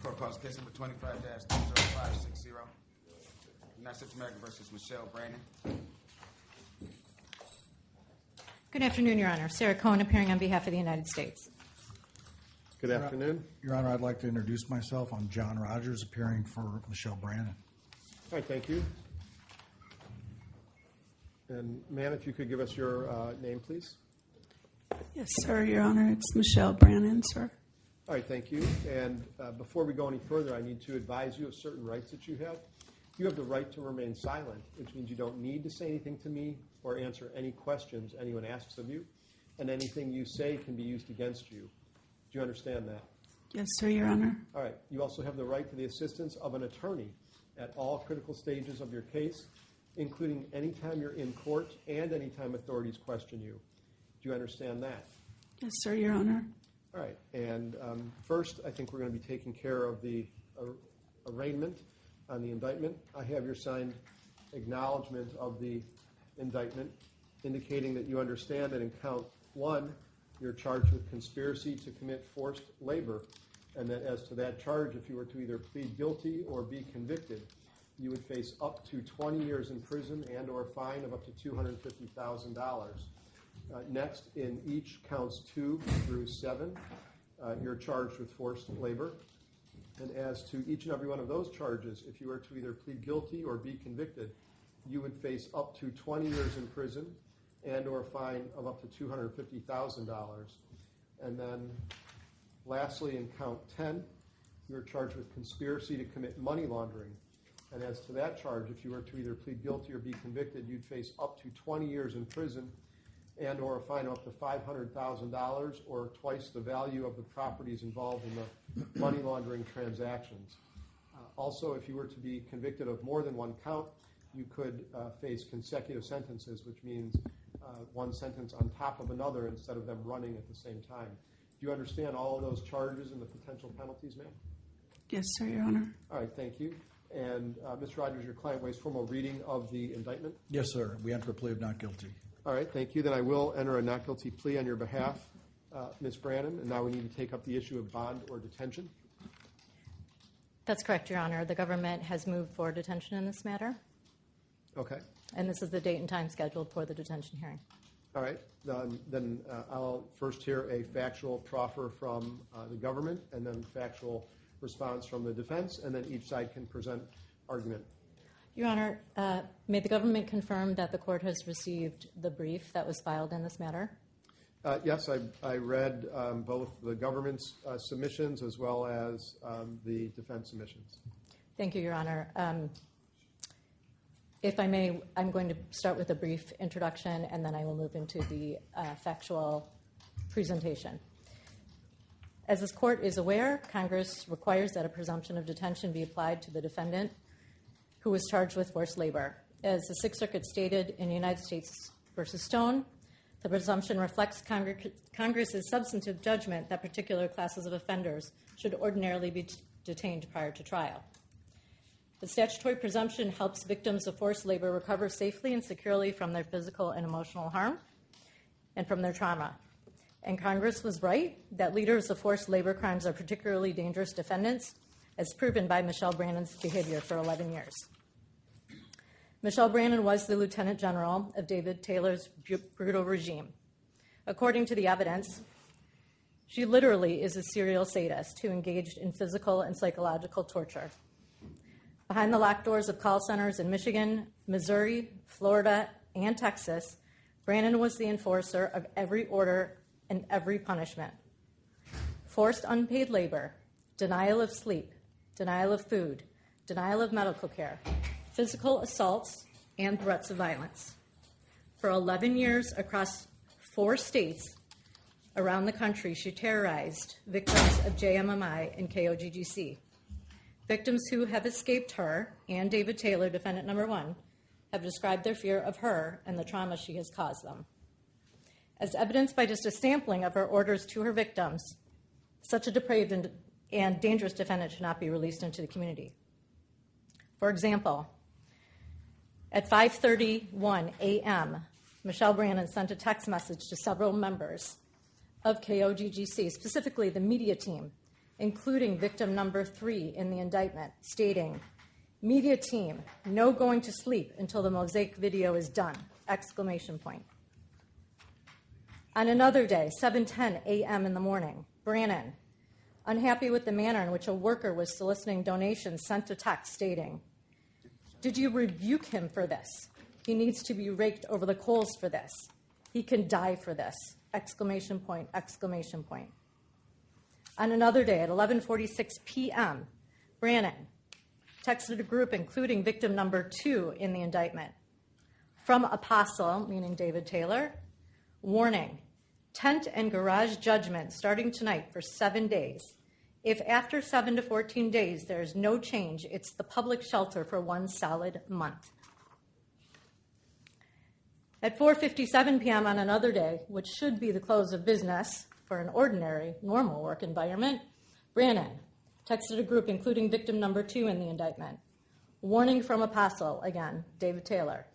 Protocol case number 25-20560. United States of America versus Michelle Brannons. Good afternoon, Your Honor. Sarah Cohen appearing on behalf of the United States. Good afternoon. Your Honor, I'd like to introduce myself. I'm John Rogers, appearing for Michelle Brannons. All right, thank you. And ma'am, if you could give us your name, please. Yes, sir, Your Honor. It's Michelle Brannons, sir. All right, thank you. And before we go any further, I need to advise you of certain rights that you have. You have the right to remain silent, which means you don't need to say anything to me or answer any questions anyone asks of you, and anything you say can be used against you. Do you understand that? Yes, sir, Your Honor. All right. You also have the right to the assistance of an attorney at all critical stages of your case, including any time you're in court and any time authorities question you. Do you understand that? Yes, sir, Your Honor. All right. And first, I think we're going to be taking care of the arraignment on the indictment. I have your signed acknowledgement of the indictment, indicating that you understand that in count 1, you're charged with conspiracy to commit forced labor, and that as to that charge, if you were to either plead guilty or be convicted, you would face up to 20 years in prison and or a fine of up to $250,000. Next, in each counts 2 through 7, you're charged with forced labor. And as to each and every one of those charges, if you were to either plead guilty or be convicted, you would face up to 20 years in prison and or a fine of up to $250,000. And then lastly, in count 10, you're charged with conspiracy to commit money laundering. And as to that charge, if you were to either plead guilty or be convicted, you'd face up to 20 years in prison and or a fine of up to $500,000 or twice the value of the properties involved in the money laundering transactions. Also, if you were to be convicted of more than one count, you could face consecutive sentences, which means one sentence on top of another instead of them running at the same time. Do you understand all of those charges and the potential penalties, ma'am? Yes, sir, Your Honor. All right, thank you. And Mr. Rogers, your client waives formal reading of the indictment? Yes, sir. We enter a plea of not guilty. All right, thank you. Then I will enter a not guilty plea on your behalf, Ms. Brannon. And now we need to take up the issue of bond or detention. That's correct, Your Honor. The government has moved for detention in this matter. Okay. And this is the date and time scheduled for the detention hearing. All right. Then I'll first hear a factual proffer from the government and then factual response from the defense, and then each side can present argument. Your Honor, may the government confirm that the court has received the brief that was filed in this matter? Yes, I read both the government's submissions as well as the defense submissions. Thank you, Your Honor. If I may, I'm going to start with a brief introduction, and then I will move into the factual presentation. As this court is aware, Congress requires that a presumption of detention be applied to the defendant who was charged with forced labor. As the Sixth Circuit stated in United States v. Stone, the presumption reflects Congress's substantive judgment that particular classes of offenders should ordinarily be detained prior to trial. The statutory presumption helps victims of forced labor recover safely and securely from their physical and emotional harm and from their trauma. And Congress was right that leaders of forced labor crimes are particularly dangerous defendants, as proven by Michelle Brannon's behavior for 11 years. Michelle Brannon was the Lieutenant General of David Taylor's brutal regime. According to the evidence, she literally is a serial sadist who engaged in physical and psychological torture. Behind the locked doors of call centers in Michigan, Missouri, Florida, and Texas, Brannon was the enforcer of every order and every punishment. Forced unpaid labor, denial of sleep, denial of food, denial of medical care, physical assaults, and threats of violence. For 11 years across 4 states around the country, she terrorized victims of JMMI and KOGGC. Victims who have escaped her and David Taylor, defendant number 1, have described their fear of her and the trauma she has caused them. As evidenced by just a sampling of her orders to her victims, such a depraved and dangerous defendant should not be released into the community. For example, at 5:31 a.m., Michelle Brannons sent a text message to several members of KOGGC, specifically the media team, including victim number 3 in the indictment, stating, "Media team, no going to sleep until the mosaic video is done!" Exclamation point. On another day, 7:10 a.m. in the morning, Brannon, unhappy with the manner in which a worker was soliciting donations, sent a text stating, "Did you rebuke him for this? He needs to be raked over the coals for this. He can die for this!" Exclamation point, exclamation point. On another day, at 11:46 p.m., Brannon texted a group including victim number 2 in the indictment. From Apostle, meaning David Taylor, warning, tent and garage judgment starting tonight for 7 days. If after 7 to 14 days there is no change, it's the public shelter for 1 solid month. At 4:57 p.m. on another day, which should be the close of business for an ordinary, normal work environment, Brannon texted a group including victim number 2 in the indictment. Warning from Apostle, again, David Taylor.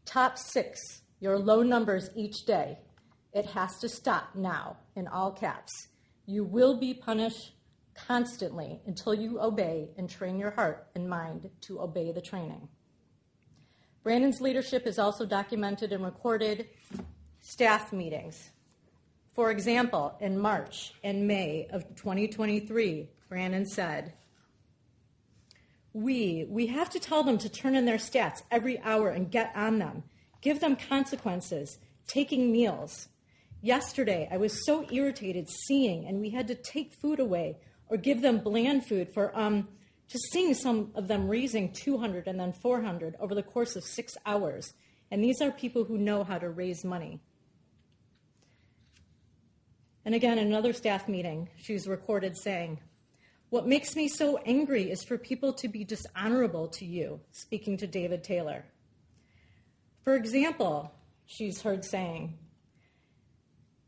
Top 6, your low numbers each day. It has to stop now, in all caps. You will be punished constantly until you obey and train your heart and mind to obey the training. Brannon's leadership is also documented in recorded staff meetings. For example, in March and May of 2023, Brannon said, We have to tell them to turn in their stats every hour and get on them. Give them consequences, taking meals. Yesterday, I was so irritated seeing, and we had to take food away or give them bland food for just seeing some of them raising 200 and then 400 over the course of 6 hours. And these are people who know how to raise money. And again, in another staff meeting, she was recorded saying, "What makes me so angry is for people to be dishonorable to you," speaking to David Taylor. For example, she's heard saying,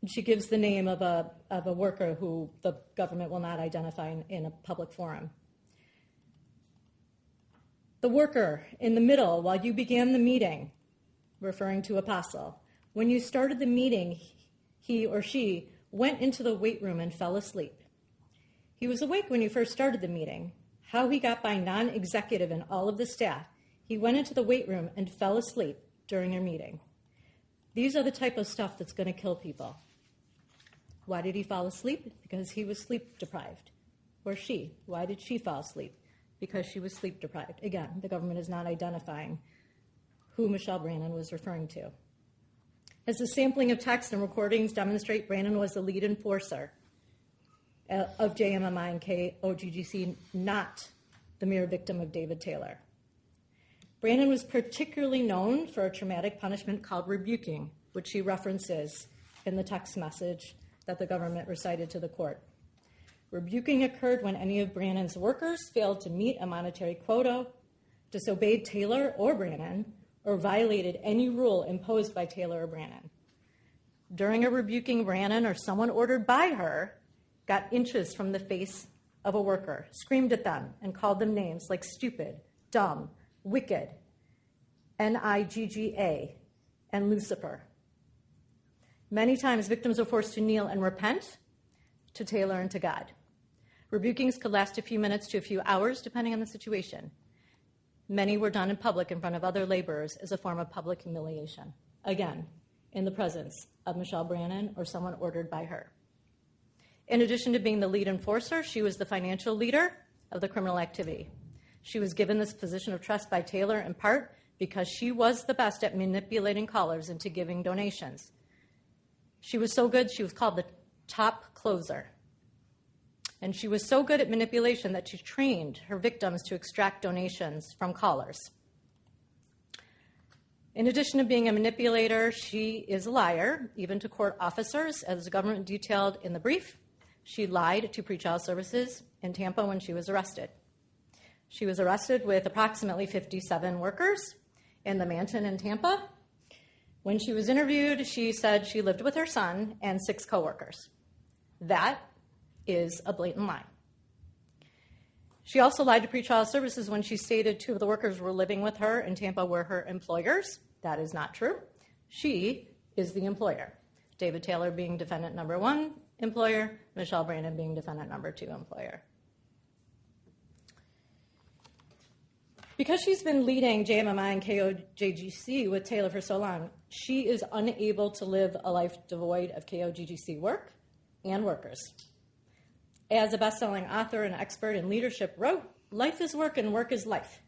she gives the name of a worker who the government will not identify in a public forum. "The worker in the middle while you began the meeting," referring to Apostle, "when you started the meeting, he or she went into the weight room and fell asleep. He was awake when you first started the meeting. How he got by non-executive and all of the staff, he went into the weight room and fell asleep during your meeting. These are the type of stuff that's going to kill people. Why did he fall asleep? Because he was sleep deprived. Or she. Why did she fall asleep? Because she was sleep deprived." Again, the government is not identifying who Michelle Brannons was referring to. As the sampling of text and recordings demonstrate, Brannon was the lead enforcer of JMMI and KOGGC, not the mere victim of David Taylor. Brannon was particularly known for a traumatic punishment called rebuking, which she references in the text message that the government recited to the court. Rebuking occurred when any of Brannon's workers failed to meet a monetary quota, disobeyed Taylor or Brannon, or violated any rule imposed by Taylor or Brannon. During a rebuking, Brannon or someone ordered by her got inches from the face of a worker, screamed at them, and called them names like stupid, dumb, wicked, Nigga, and Lucifer. Many times, victims were forced to kneel and repent to Taylor and to God. Rebukings could last a few minutes to a few hours, depending on the situation. Many were done in public in front of other laborers as a form of public humiliation. Again, in the presence of Michelle Brannons or someone ordered by her. In addition to being the lead enforcer, she was the financial leader of the criminal activity. She was given this position of trust by Taylor in part because she was the best at manipulating callers into giving donations. She was so good, she was called the top closer. And she was so good at manipulation that she trained her victims to extract donations from callers. In addition to being a manipulator, she is a liar, even to court officers, as the government detailed in the brief. She lied to pretrial services in Tampa when she was arrested. She was arrested with approximately 57 workers in the mansion in Tampa. When she was interviewed, she said she lived with her son and 6 coworkers. That is a blatant lie. She also lied to pretrial services when she stated 2 of the workers were living with her in Tampa were her employers. That is not true. She is the employer. David Taylor being defendant number 1 employer, Michelle Brannons being defendant number 2 employer. Because she's been leading JMMI and KOGGC with Taylor for so long, she is unable to live a life devoid of KOGGC work and workers. As a best-selling author and expert in leadership wrote, life is work and work is life.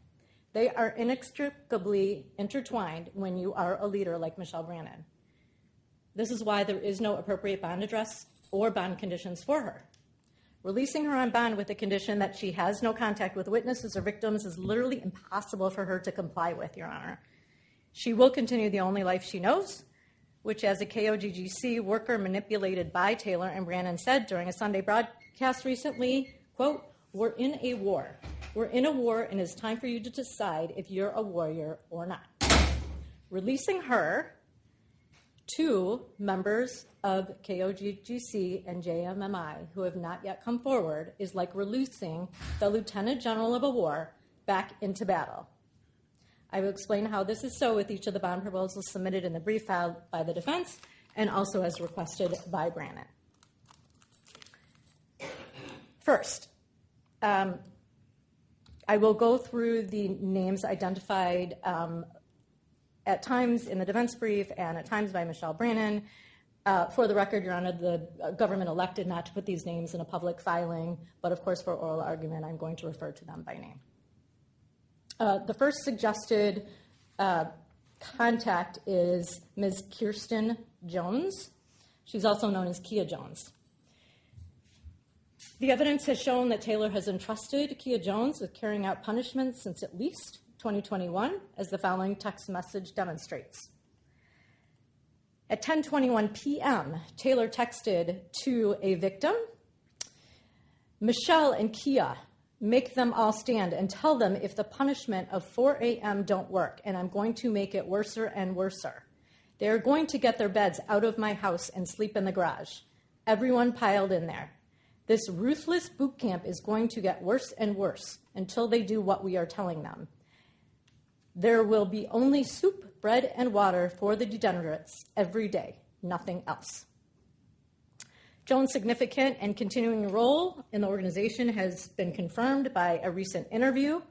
They are inextricably intertwined when you are a leader like Michelle Brannons. This is why there is no appropriate bond address or bond conditions for her. Releasing her on bond with the condition that she has no contact with witnesses or victims is literally impossible for her to comply with, Your Honor. She will continue the only life she knows, which as a KOGGC worker manipulated by Taylor and Brannon said during a Sunday broadcast recently, quote, "We're in a war. We're in a war, and it's time for you to decide if you're a warrior or not." Releasing her, 2 members of KOGGC and JMMI who have not yet come forward is like releasing the lieutenant general of a war back into battle. I will explain how this is so with each of the bond proposals submitted in the brief filed by the defense and also as requested by Brannon. First, I will go through the names identified at times in the defense brief and at times by Michelle Brannons. For the record, Your Honor, the government elected not to put these names in a public filing, but of course for oral argument, I'm going to refer to them by name. The first suggested contact is Ms. Kirsten Jones. She's also known as Kia Jones. The evidence has shown that Taylor has entrusted Kia Jones with carrying out punishments since at least 2021, as the following text message demonstrates. At 10:21 p.m., Taylor texted to a victim, "Michelle and Kia, make them all stand and tell them if the punishment of 4 a.m. don't work, and I'm going to make it worser and worser. They are going to get their beds out of my house and sleep in the garage. Everyone piled in there. This ruthless boot camp is going to get worse and worse until they do what we are telling them. There will be only soup, bread, and water for the degenerates every day, nothing else." Jones' significant and continuing role in the organization has been confirmed by a recent interview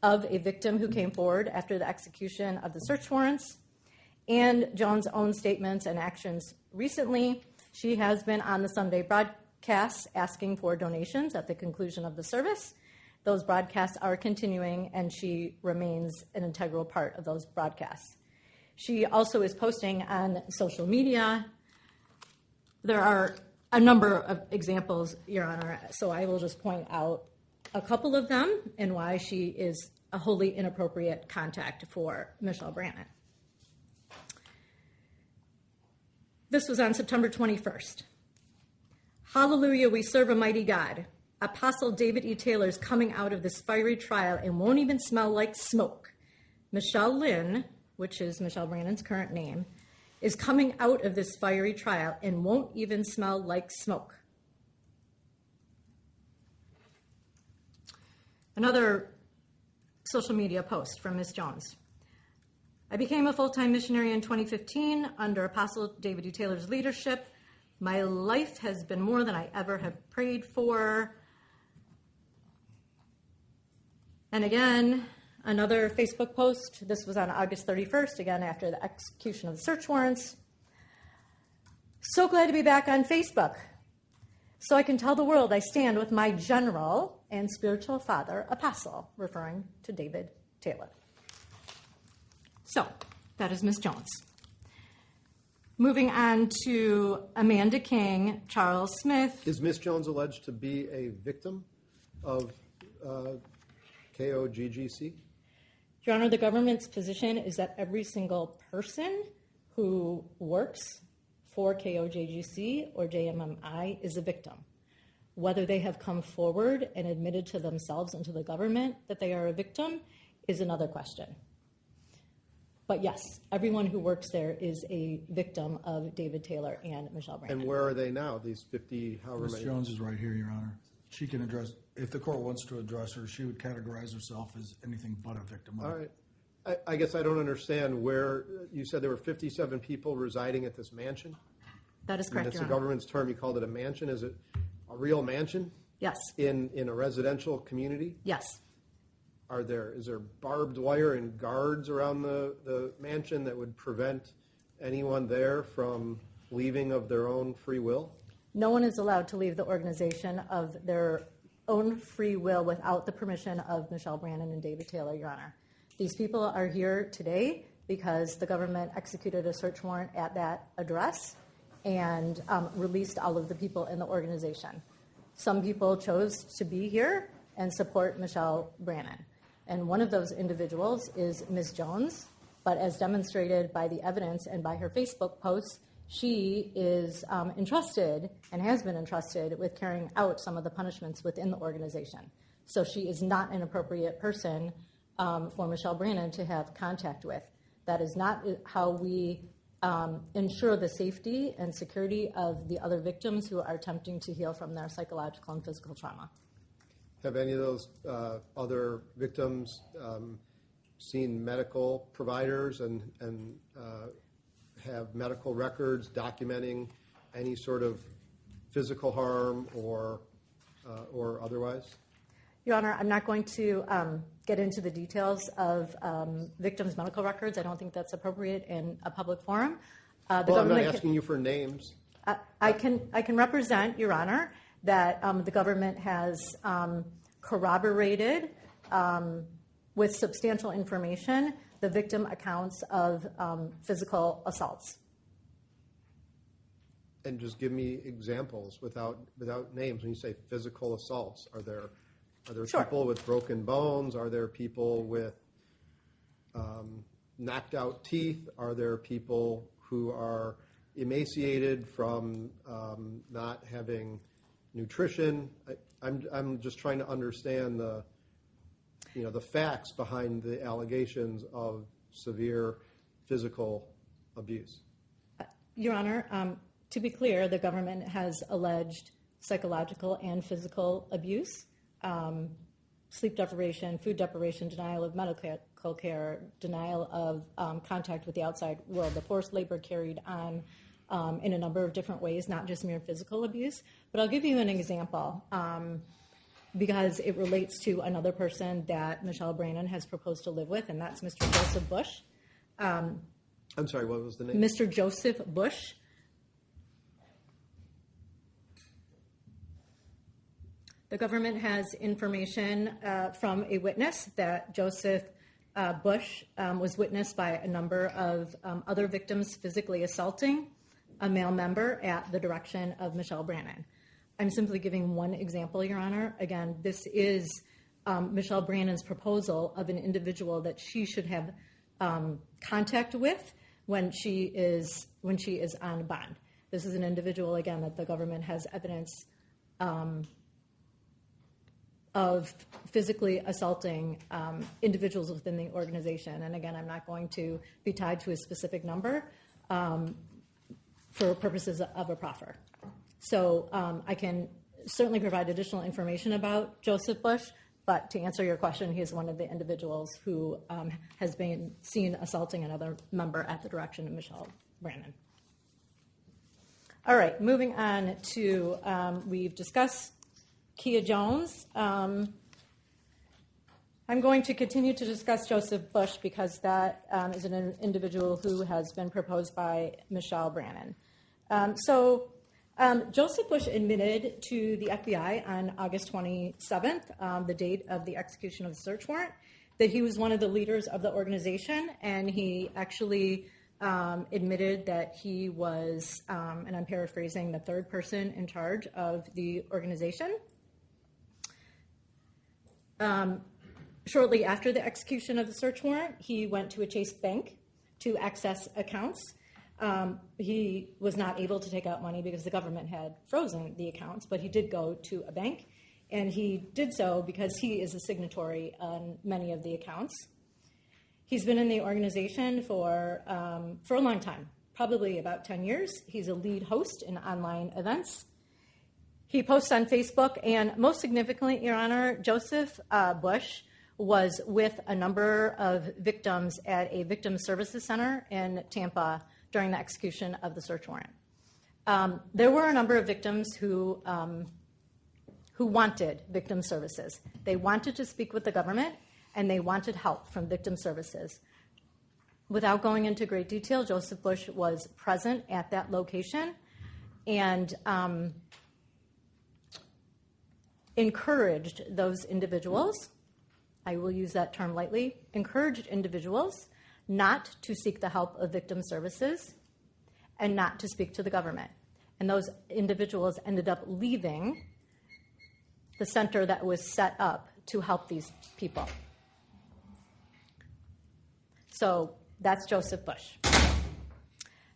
of a victim who came forward after the execution of the search warrants and Jones' own statements and actions recently. She has been on the Sunday broadcasts asking for donations at the conclusion of the service. Those broadcasts are continuing, and she remains an integral part of those broadcasts. She also is posting on social media. There are a number of examples, Your Honor, so I will just point out a couple of them and why she is a wholly inappropriate contact for Michelle Brannons. This was on September 21st. "Hallelujah, we serve a mighty God. Apostle David E. Taylor is coming out of this fiery trial and won't even smell like smoke. Michelle Lynn," which is Michelle Brannons' current name, "is coming out of this fiery trial and won't even smell like smoke." Another social media post from Ms. Jones. "I became a full-time missionary in 2015 under Apostle David E. Taylor's leadership. My life has been more than I ever have prayed for." And again, another Facebook post. This was on August 31st, again after the execution of the search warrants. "So glad to be back on Facebook, so I can tell the world I stand with my general and spiritual father, Apostle," referring to David Taylor. So, that is Ms. Jones. Moving on to Amanda King, Charles Smith. Is Ms. Jones alleged to be a victim of KOGGC? Your Honor, the government's position is that every single person who works for KOGGC or JMMI is a victim. Whether they have come forward and admitted to themselves and to the government that they are a victim is another question. But yes, everyone who works there is a victim of David Taylor and Michelle Brannons. And where are they now, these 50, however Ms. many? Jones is right here, Your Honor. She can address, if the court wants to address her, she would categorize herself as anything but a victim. All right. I guess I don't understand where, you said there were 57 people residing at this mansion? That is correct, That's Your the Honor. government's term. You called it a mansion. Is it a real mansion Yes. in a residential community? Yes. Is there barbed wire and guards around the mansion that would prevent anyone there from leaving of their own free will? No one is allowed to leave the organization of their own free will without the permission of Michelle Brannons and David Taylor, Your Honor. These people are here today because the government executed a search warrant at that address and released all of the people in the organization. Some people chose to be here and support Michelle Brannons. And one of those individuals is Ms. Jones, but as demonstrated by the evidence and by her Facebook posts, she is entrusted and has been entrusted with carrying out some of the punishments within the organization. So she is not an appropriate person for Michelle Brannons to have contact with. That is not how we ensure the safety and security of the other victims who are attempting to heal from their psychological and physical trauma. Have any of those other victims seen medical providers and have medical records documenting any sort of physical harm or otherwise? Your Honor, I'm not going to get into the details of victims' medical records. I don't think that's appropriate in a public forum. I'm not asking you for names. I can represent, Your Honor, that the government has corroborated with substantial information the victim accounts of physical assaults. And just give me examples without names. When you say physical assaults, are there Sure. people with broken bones? Are there people with knocked out teeth? Are there people who are emaciated from not having nutrition? I'm just trying to understand the facts behind the allegations of severe physical abuse. Your Honor, to be clear, the government has alleged psychological and physical abuse, sleep deprivation, food deprivation, denial of medical care, denial of contact with the outside world, the forced labor carried on in a number of different ways, not just mere physical abuse. But I'll give you an example because it relates to another person that Michelle Brannons has proposed to live with, and that's Mr. Joseph Bush. I'm sorry, what was the name? Mr. Joseph Bush. The government has information from a witness that Joseph Bush was witnessed by a number of other victims physically assaulting a male member at the direction of Michelle Brannons. I'm simply giving one example, Your Honor. Again, this is Michelle Brannons' proposal of an individual that she should have contact with when she is on bond. This is an individual, again, that the government has evidence of physically assaulting individuals within the organization. And again, I'm not going to be tied to a specific number for purposes of a proffer. So I can certainly provide additional information about Joseph Bush, but to answer your question, he is one of the individuals who has been seen assaulting another member at the direction of Michelle Brannons. All right, moving on to, we've discussed Kia Jones. I'm going to continue to discuss Joseph Bush because that is an individual who has been proposed by Michelle Brannons. Joseph Bush admitted to the FBI on August 27th, the date of the execution of the search warrant, that he was one of the leaders of the organization, and he actually admitted that he was, and I'm paraphrasing, the third person in charge of the organization. Shortly after the execution of the search warrant, he went to a Chase bank to access accounts. He was not able to take out money because the government had frozen the accounts, but he did go to a bank, and he did so because he is a signatory on many of the accounts. He's been in the organization for a long time, probably about 10 years. He's a lead host in online events. He posts on Facebook, and most significantly, Your Honor, Joseph Bush was with a number of victims at a victim services center in Tampa during the execution of the search warrant. There were a number of victims who wanted victim services. They wanted to speak with the government, and they wanted help from victim services. Without going into great detail, Joseph Bush was present at that location and encouraged those individuals, I will use that term lightly, encouraged individuals not to seek the help of victim services and not to speak to the government. And those individuals ended up leaving the center that was set up to help these people. So that's Joseph Bush.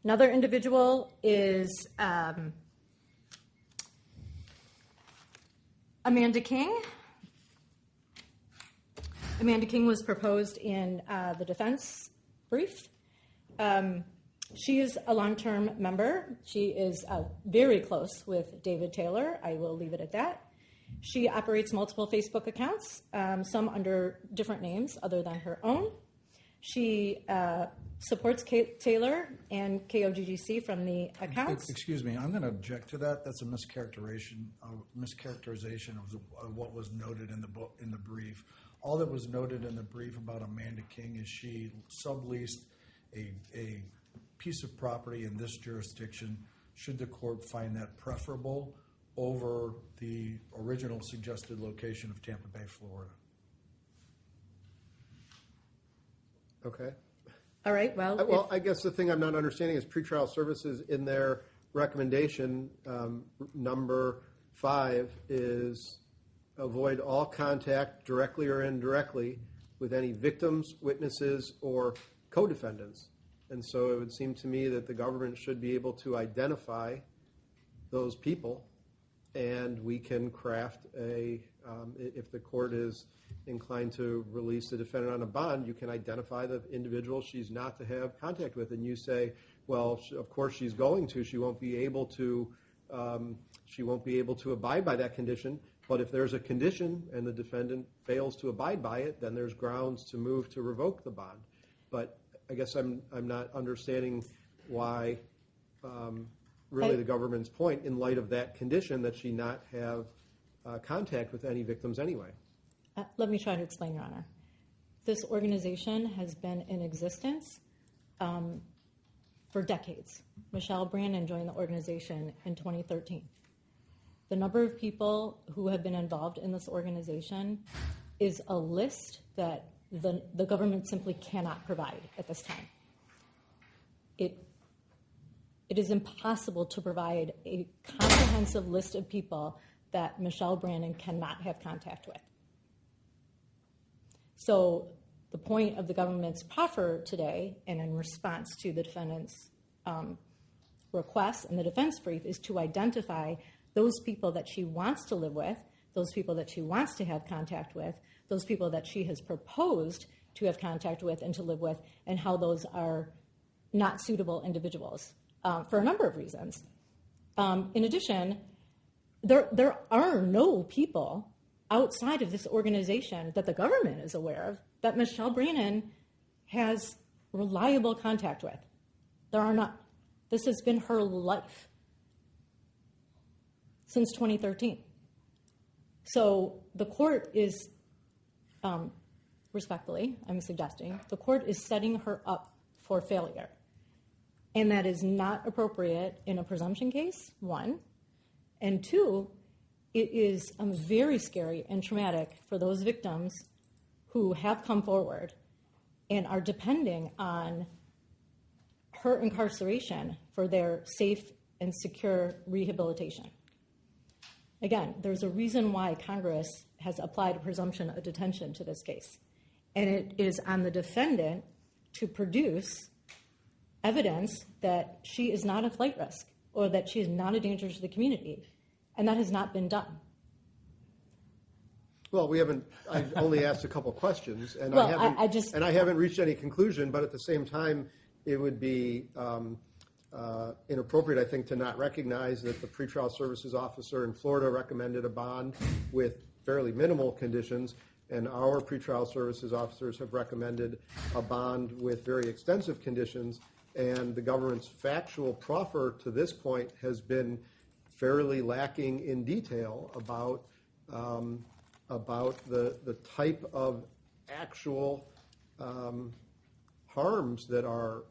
Another individual is Amanda King. Amanda King was proposed in the defense brief. She is a long-term member. She is very close with David Taylor. I will leave it at that. She operates multiple Facebook accounts, some under different names other than her own. She supports Taylor and KOGGC from the accounts. Excuse me, I'm going to object to that. That's a mischaracterization of what was noted in the brief. All that was noted in the brief about Amanda King is she subleased a piece of property in this jurisdiction should the court find that preferable over the original suggested location of Tampa Bay, Florida. Okay. All right, Well, I guess the thing I'm not understanding is pretrial services in their recommendation, number 5 is avoid all contact directly or indirectly with any victims, witnesses, or co-defendants. And so it would seem to me that the government should be able to identify those people, and we can craft if the court is inclined to release the defendant on a bond, you can identify the individual she's not to have contact with, and you say, well, of course she's going to. She won't be able to abide by that condition. But if there's a condition and the defendant fails to abide by it, then there's grounds to move to revoke the bond. But I guess I'm not understanding why really the government's point in light of that condition that she not have contact with any victims anyway. Let me try to explain, Your Honor. This organization has been in existence for decades. Michelle Brannons joined the organization in 2013. The number of people who have been involved in this organization is a list that the government simply cannot provide at this time. It is impossible to provide a comprehensive list of people that Michelle Brannons cannot have contact with. So the point of the government's proffer today, and in response to the defendant's request in the defense brief, is to identify those people that she wants to live with, those people that she wants to have contact with, those people that she has proposed to have contact with and to live with, and how those are not suitable individuals for a number of reasons. In addition, there are no people outside of this organization that the government is aware of that Michelle Brannons has reliable contact with. There are not. This has been her life since 2013. So the court is, respectfully, I'm suggesting, the court is setting her up for failure. And that is not appropriate in a presumption case, 1. And 2, it is very scary and traumatic for those victims who have come forward and are depending on her incarceration for their safe and secure rehabilitation. Again, there's a reason why Congress has applied a presumption of detention to this case. And it is on the defendant to produce evidence that she is not a flight risk or that she is not a danger to the community. And that has not been done. Well, I've only asked a couple questions, and well, I haven't reached any conclusion, but at the same time, it would be inappropriate, I think, to not recognize that the pretrial services officer in Florida recommended a bond with fairly minimal conditions, and our pretrial services officers have recommended a bond with very extensive conditions. and the government's factual proffer to this point has been fairly lacking in detail about the type of actual harms that are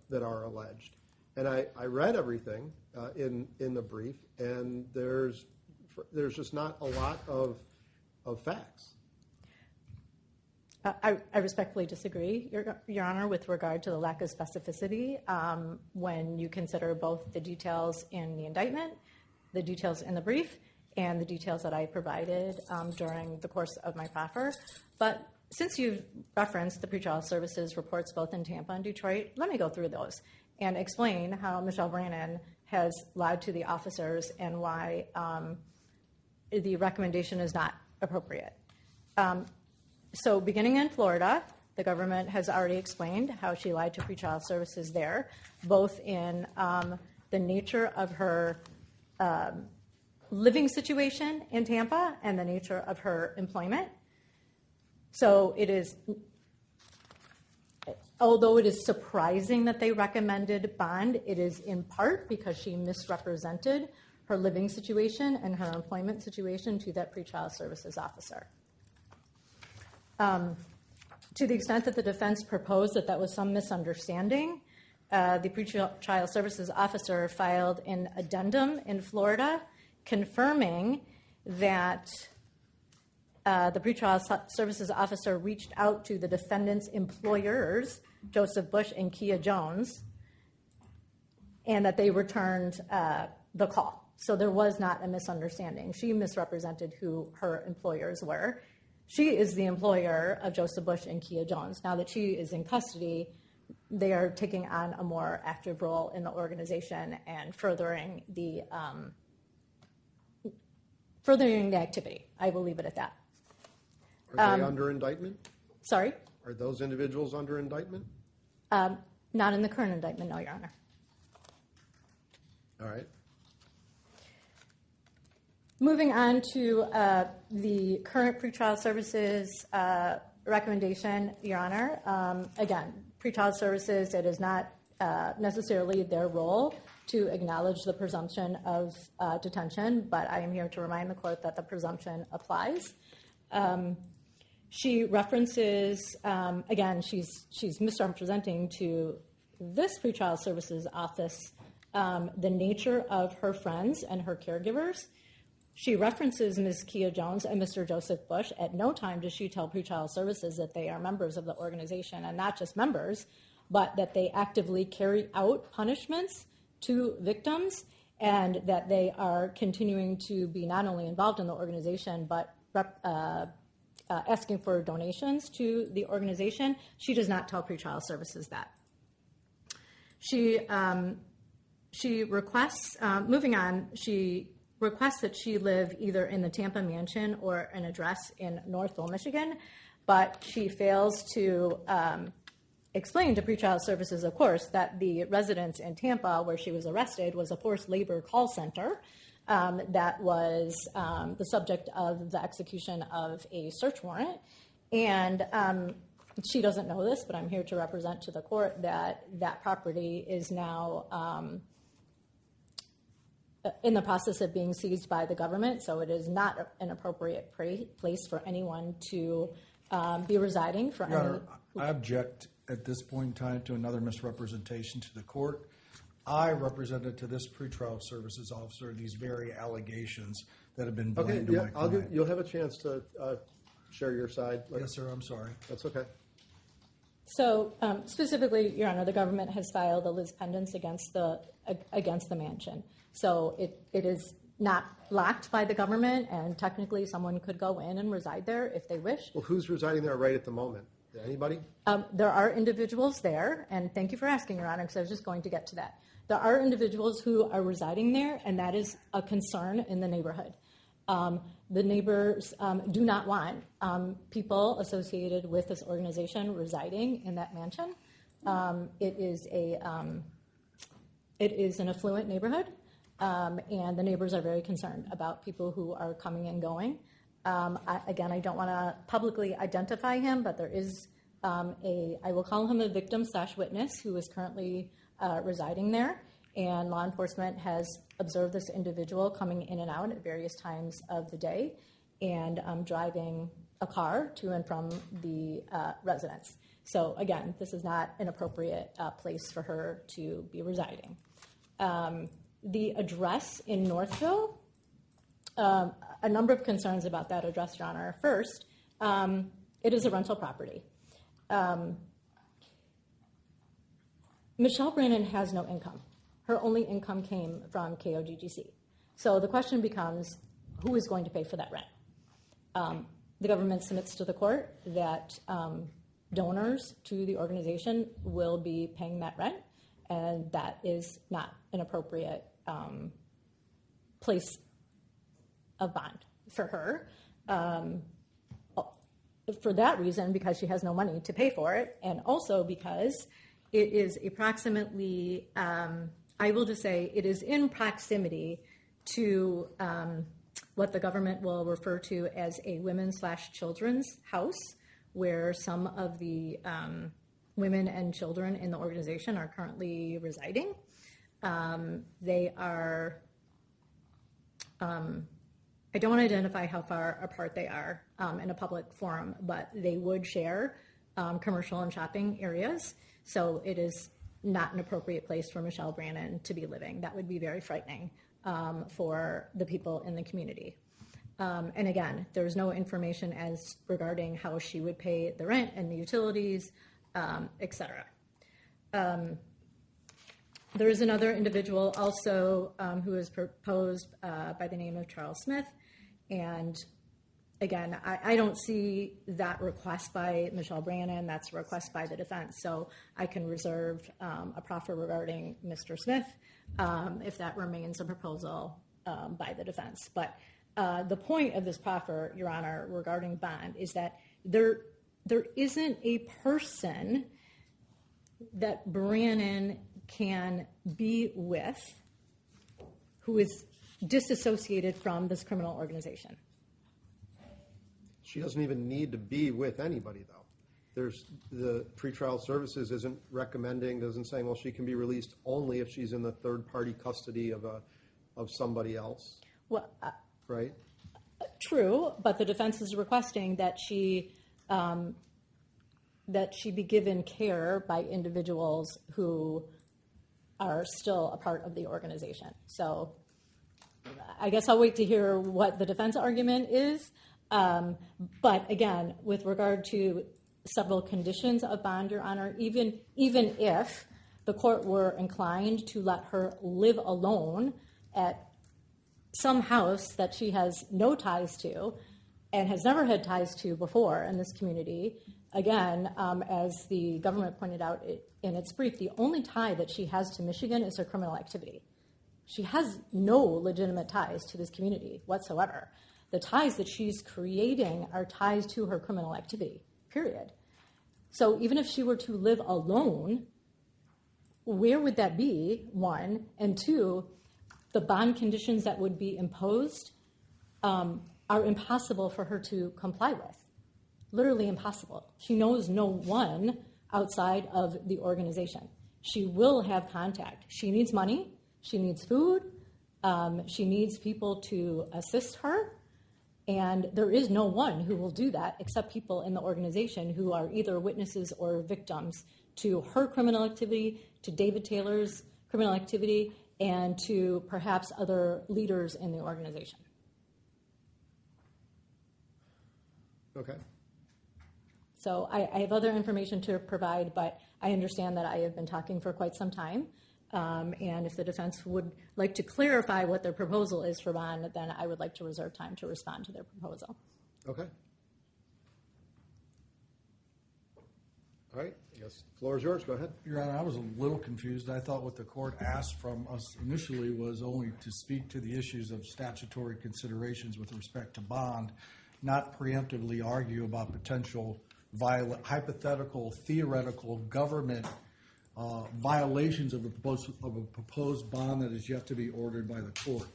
alleged. And I read everything in the brief, and there's just not a lot of facts. I respectfully disagree, Your Honor, with regard to the lack of specificity when you consider both the details in the indictment, the details in the brief, and the details that I provided during the course of my proffer. But since you've referenced the pretrial services reports both in Tampa and Detroit, let me go through those and explain how Michelle Brannons has lied to the officers and why the recommendation is not appropriate. So beginning in Florida, the government has already explained how she lied to pretrial services there, both in the nature of her living situation in Tampa and the nature of her employment. So it is, although it is surprising that they recommended bond, it is in part because she misrepresented her living situation and her employment situation to that pretrial services officer. To the extent that the defense proposed that was some misunderstanding, the pretrial services officer filed an addendum in Florida confirming that the pretrial services officer reached out to the defendant's employers, Joseph Bush and Kia Jones, and that they returned the call. So there was not a misunderstanding. She misrepresented who her employers were. She is the employer of Joseph Bush and Kia Jones. Now that she is in custody, they are taking on a more active role in the organization and furthering the activity. I will leave it at that. Are they under indictment? Sorry? Are those individuals under indictment? Not in the current indictment, no, Your Honor. All right. Moving on to the current pretrial services recommendation, Your Honor. Again, pretrial services, it is not necessarily their role to acknowledge the presumption of detention, but I am here to remind the court that the presumption applies. She references, again, she's misrepresenting to this pretrial services office the nature of her friends and her caregivers. She references Ms. Kia Jones and Mr. Joseph Bush. At no time does she tell pretrial services that they are members of the organization, and not just members, but that they actively carry out punishments to victims and that they are continuing to be not only involved in the organization but asking for donations to the organization. She does not tell pretrial services that. She requests, moving on, she requests that she live either in the Tampa mansion or an address in Northville, Michigan, but she fails to explain to pretrial services, of course, that the residence in Tampa where she was arrested was a forced labor call center that was the subject of the execution of a search warrant. And she doesn't know this, but I'm here to represent to the court that that property is now in the process of being seized by the government, so it is not an appropriate place for anyone to be residing. For Your Honor, I object at this point in time to another misrepresentation to the court. I represented to this pretrial services officer these very allegations that have been blamed to my client. You'll have a chance to share your side. Yes, sir, I'm sorry. That's okay. So specifically, Your Honor, the government has filed a lis pendens against the mansion. So it is not locked by the government, and technically someone could go in and reside there if they wish. Well, who's residing there right at the moment? Anybody? There are individuals there, and thank you for asking, Your Honor, because I was just going to get to that. There are individuals who are residing there, and that is a concern in the neighborhood. The neighbors do not want people associated with this organization residing in that mansion. It is an affluent neighborhood, and the neighbors are very concerned about people who are coming and going. Again, I don't want to publicly identify him, but there is I will call him a victim/witness who is currently residing there. And law enforcement has observed this individual coming in and out at various times of the day and driving a car to and from the residence. So again, this is not an appropriate place for her to be residing. The address in Northville, a number of concerns about that address, Your Honor. First, it is a rental property. Michelle Brannons has no income. Her only income came from KOGGC. So the question becomes, who is going to pay for that rent? The government submits to the court that donors to the organization will be paying that rent, and that is not an appropriate place of bond for her. For that reason, because she has no money to pay for it, and also because it is approximately, I will just say, it is in proximity to what the government will refer to as a women/children's house, where some of the women and children in the organization are currently residing. They are, I don't want to identify how far apart they are in a public forum, but they would share commercial and shopping areas. So it is not an appropriate place for Michelle Brannons to be living. That would be very frightening for the people in the community. And again, there's no information as regarding how she would pay the rent and the utilities, et cetera. There is another individual also who is proposed by the name of Charles Smith. And again, I don't see that request by Michelle Brannons. That's a request by the defense. So I can reserve a proffer regarding Mr. Smith if that remains a proposal by the defense. But the point of this proffer, Your Honor, regarding bond is that there isn't a person that Brannon can be with who is disassociated from this criminal organization. She doesn't even need to be with anybody, though. There's the pretrial services isn't recommending, doesn't saying, well, she can be released only if she's in the third-party custody of somebody else. Well, right? True, but the defense is requesting that she be given care by individuals who are still a part of the organization. So I guess I'll wait to hear what the defense argument is. But again, with regard to several conditions of bond, Your Honor, even if the court were inclined to let her live alone at some house that she has no ties to and has never had ties to before in this community, again, as the government pointed out in its brief, the only tie that she has to Michigan is her criminal activity. She has no legitimate ties to this community whatsoever. The ties that she's creating are ties to her criminal activity, period. So even if she were to live alone, where would that be, one? And two, the bond conditions that would be imposed are impossible for her to comply with. Literally impossible. She knows no one outside of the organization. She will have contact. She needs money. She needs food. She needs people to assist her. And there is no one who will do that except people in the organization who are either witnesses or victims to her criminal activity, to David Taylor's criminal activity, and to perhaps other leaders in the organization. Okay. So I have other information to provide, but I understand that I have been talking for quite some time. And if the defense would like to clarify what their proposal is for bond, then I would like to reserve time to respond to their proposal. Okay. All right. I guess the floor is yours. Go ahead. Your Honor, I was a little confused. I thought what the court asked from us initially was only to speak to the issues of statutory considerations with respect to bond, not preemptively argue about potential hypothetical, theoretical government violations of a proposed bond that is yet to be ordered by the court.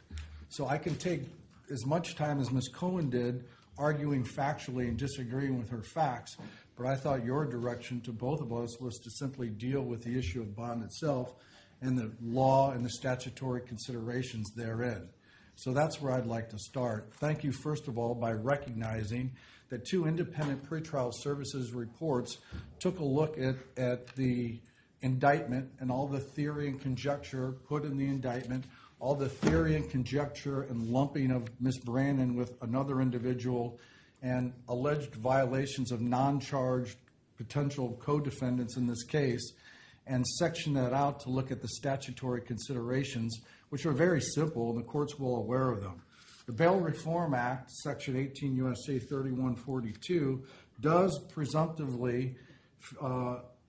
So I can take as much time as Ms. Cohen did arguing factually and disagreeing with her facts, but I thought your direction to both of us was to simply deal with the issue of bond itself and the law and the statutory considerations therein. So that's where I'd like to start. Thank you, first of all, by recognizing that 2 independent pretrial services reports took a look at the indictment and all the theory and conjecture put in the indictment, all the theory and conjecture and lumping of Ms. Brannon with another individual, and alleged violations of non-charged potential co-defendants in this case, and section that out to look at the statutory considerations, which are very simple, and the court's well aware of them. The Bail Reform Act, Section 18 U.S.C. 3142, does presumptively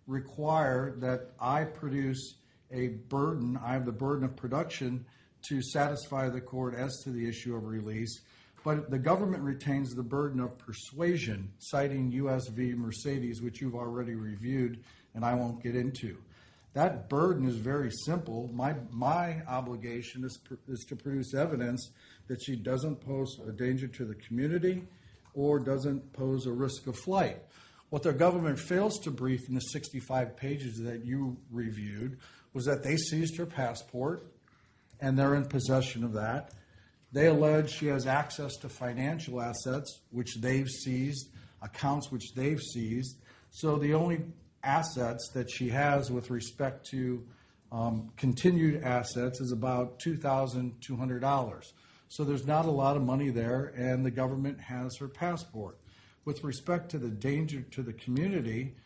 require that I produce a burden, I have the burden of production to satisfy the court as to the issue of release, but the government retains the burden of persuasion, citing U.S. v. Mercedes, which you've already reviewed, and I won't get into. That burden is very simple. My obligation is to produce evidence that she doesn't pose a danger to the community or doesn't pose a risk of flight. What the government fails to brief in the 65 pages that you reviewed was that they seized her passport, and they're in possession of that. They allege she has access to financial assets, which they've seized, accounts which they've seized. So the only assets that she has with respect to continued assets is about $2,200. So there's not a lot of money there, and the government has her passport. With respect to the danger to the community,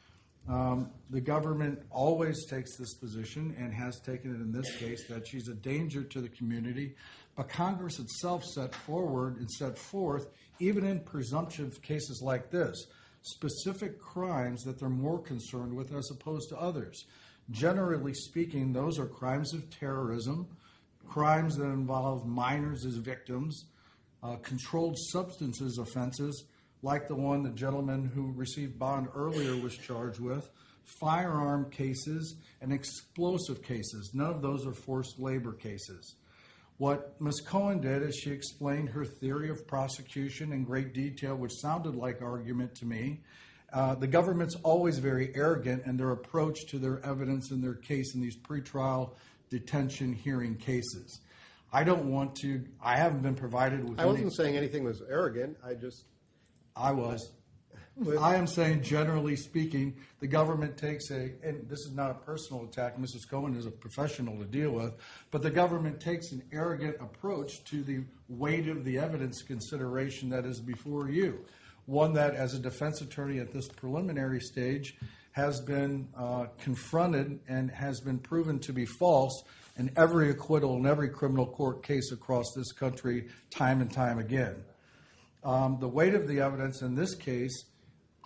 the government always takes this position and has taken it in this case that she's a danger to the community, but Congress itself set forth, even in presumptive cases like this, specific crimes that they're more concerned with as opposed to others. Generally speaking, those are crimes of terrorism, crimes that involve minors as victims, controlled substances offenses, like the one the gentleman who received bond earlier was charged with, firearm cases, and explosive cases. None of those are forced labor cases. What Ms. Cohen did is she explained her theory of prosecution in great detail, which sounded like argument to me. The government's always very arrogant in their approach to their evidence in their case in these pretrial detention hearing cases. I haven't been provided with I wasn't saying anything was arrogant. I was. I am saying, generally speaking, the government takes and this is not a personal attack, Mrs. Cohen is a professional to deal with, but the government takes an arrogant approach to the weight of the evidence consideration that is before you. One that, as a defense attorney at this preliminary stage, has been confronted and has been proven to be false in every acquittal in every criminal court case across this country time and time again. The weight of the evidence in this case,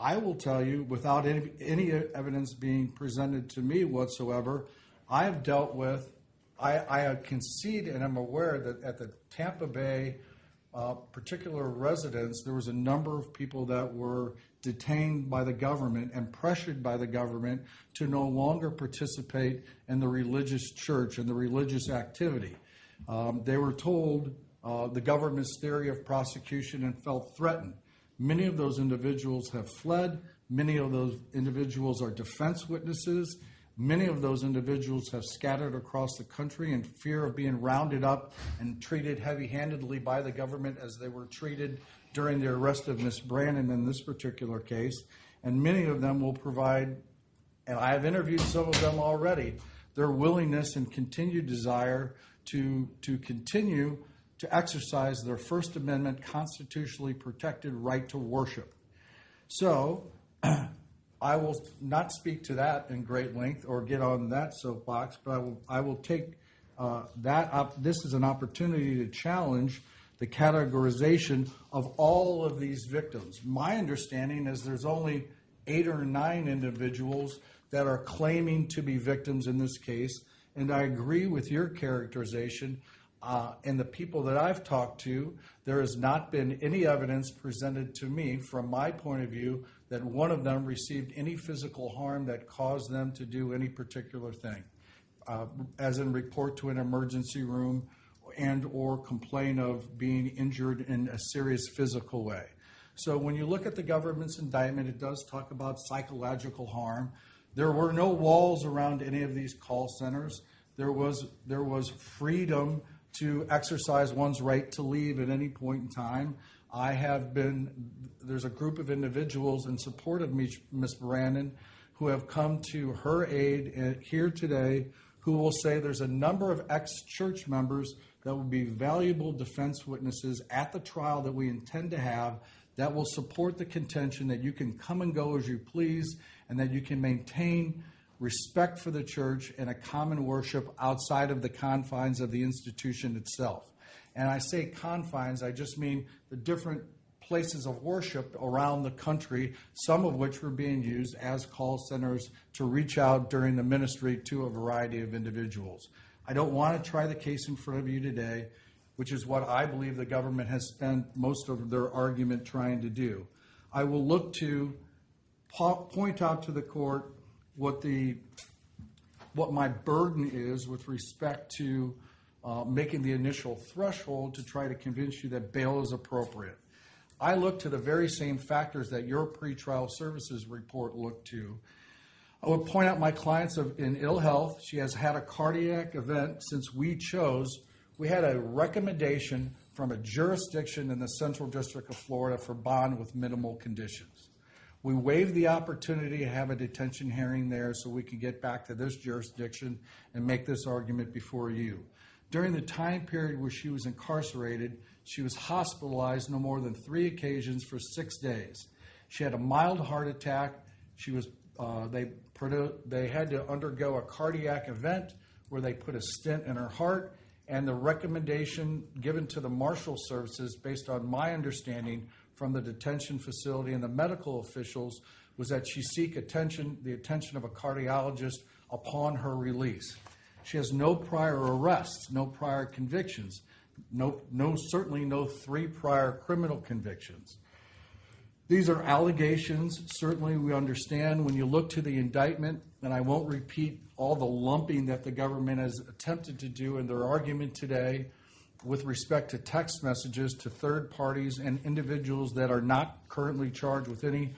I will tell you, without any evidence being presented to me whatsoever, I have dealt with, I concede and I'm aware that at the Tampa Bay particular residence, there was a number of people that were detained by the government and pressured by the government to no longer participate in the religious church and the religious activity. They were told the government's theory of prosecution and felt threatened. Many of those individuals have fled. Many of those individuals are defense witnesses. Many of those individuals have scattered across the country in fear of being rounded up and treated heavy-handedly by the government as they were treated during the arrest of Ms. Brannon in this particular case. And many of them will provide, and I have interviewed some of them already, their willingness and continued desire to continue to exercise their First Amendment constitutionally protected right to worship. So I will not speak to that in great length or get on that soapbox, but I will take that up. This is an opportunity to challenge the categorization of all of these victims. My understanding is there's only 8 or 9 individuals that are claiming to be victims in this case, and I agree with your characterization. And the people that I've talked to, there has not been any evidence presented to me from my point of view that one of them received any physical harm that caused them to do any particular thing, as in report to an emergency room and or complain of being injured in a serious physical way. So when you look at the government's indictment, it does talk about psychological harm. There were no walls around any of these call centers. There was freedom to exercise one's right to leave at any point in time. There's a group of individuals in support of Ms. Brannon who have come to her aid here today who will say there's a number of ex-church members that will be valuable defense witnesses at the trial that we intend to have that will support the contention that you can come and go as you please and that you can maintain respect for the church and a common worship outside of the confines of the institution itself. And I say confines, I just mean the different places of worship around the country, some of which were being used as call centers to reach out during the ministry to a variety of individuals. I don't want to try the case in front of you today, which is what I believe the government has spent most of their argument trying to do. I will look to point out to the court what my burden is with respect to making the initial threshold to try to convince you that bail is appropriate. I look to the very same factors that your pretrial services report looked to. I would point out my client's in ill health. She has had a cardiac event since we had a recommendation from a jurisdiction in the Central District of Florida for bond with minimal conditions. We waived the opportunity to have a detention hearing there so we could get back to this jurisdiction and make this argument before you. During the time period where she was incarcerated, she was hospitalized no more than 3 occasions for 6 days. She had a mild heart attack. They had to undergo a cardiac event where they put a stent in her heart, and the recommendation given to the Marshal Services, based on my understanding from the detention facility and the medical officials, was that she seek the attention of a cardiologist upon her release. She has no prior arrests, no prior convictions, certainly no 3 prior criminal convictions. These are allegations. Certainly we understand when you look to the indictment, and I won't repeat all the lumping that the government has attempted to do in their argument today with respect to text messages to third parties and individuals that are not currently charged with any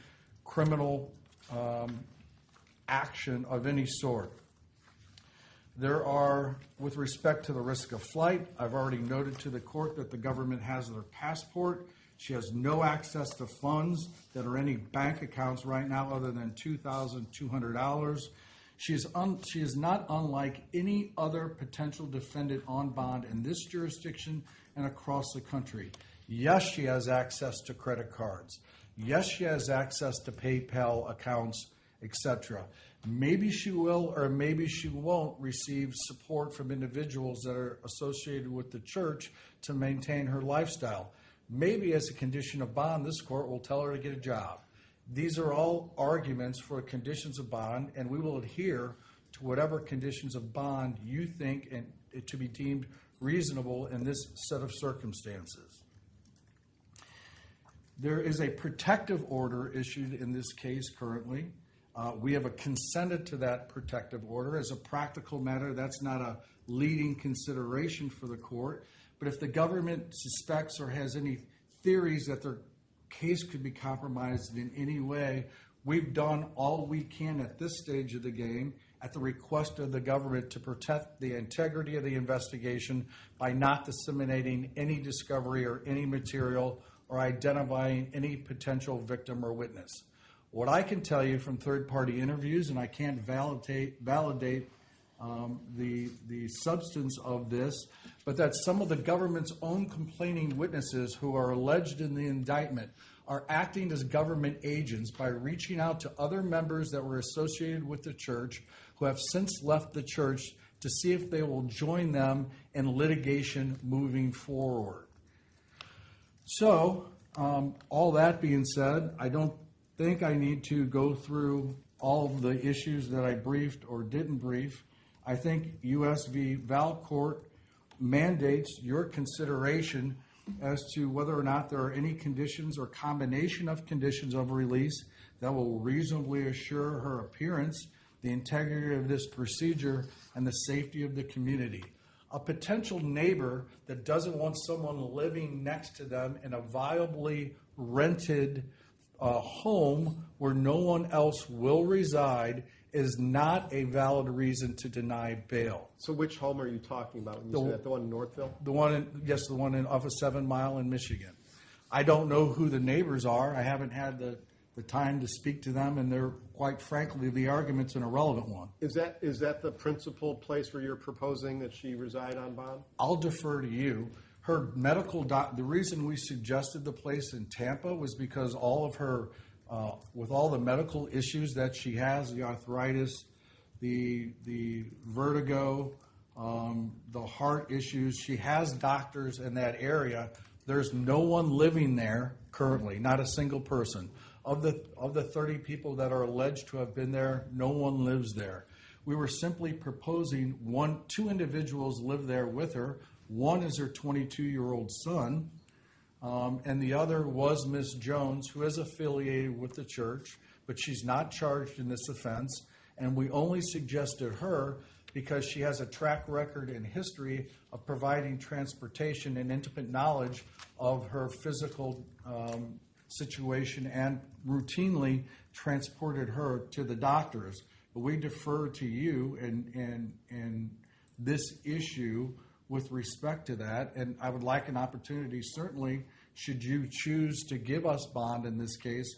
criminal action of any sort. There are, with respect to the risk of flight, I've already noted to the court that the government has their passport. She has no access to funds that are any bank accounts right now other than $2,200. She is not unlike any other potential defendant on bond in this jurisdiction and across the country. Yes, she has access to credit cards. Yes, she has access to PayPal accounts, etc. Maybe she will or maybe she won't receive support from individuals that are associated with the church to maintain her lifestyle. Maybe as a condition of bond, this court will tell her to get a job. These are all arguments for conditions of bond, and we will adhere to whatever conditions of bond you think and to be deemed reasonable in this set of circumstances. There is a protective order issued in this case currently. We have consented to that protective order. As a practical matter, that's not a leading consideration for the court. But if the government suspects or has any theories that their case could be compromised in any way, we've done all we can at this stage of the game at the request of the government to protect the integrity of the investigation by not disseminating any discovery or any material or identifying any potential victim or witness. What I can tell you from third-party interviews, and I can't validate the substance of this, but that some of the government's own complaining witnesses who are alleged in the indictment are acting as government agents by reaching out to other members that were associated with the church who have since left the church to see if they will join them in litigation moving forward. So, all that being said, I don't think I need to go through all of the issues that I briefed or didn't brief. I think U.S. v. Valcourt mandates your consideration as to whether or not there are any conditions or combination of conditions of release that will reasonably assure her appearance, the integrity of this procedure, and the safety of the community. A potential neighbor that doesn't want someone living next to them in a viably rented home where no one else will reside is not a valid reason to deny bail. So which home are you talking about when you say that? The one in Northville? The one off of 7 Mile in Michigan. I don't know who the neighbors are. I haven't had the time to speak to them, and they're, quite frankly, the argument's an irrelevant one. Is that the principal place where you're proposing that she reside on bond? I'll defer to you. Her medical the reason we suggested the place in Tampa was because all of her, with all the medical issues that she has, the arthritis, the vertigo, the heart issues, she has doctors in that area. There's no one living there currently, not a single person. Of the 30 people that are alleged to have been there, no one lives there. We were simply proposing two individuals live there with her. One is her 22-year-old son, and the other was Miss Jones, who is affiliated with the church, but she's not charged in this offense. And we only suggested her because she has a track record and history of providing transportation and intimate knowledge of her physical situation, and routinely transported her to the doctors. But we defer to you in this issue with respect to that, and I would like an opportunity, certainly, should you choose to give us bond in this case,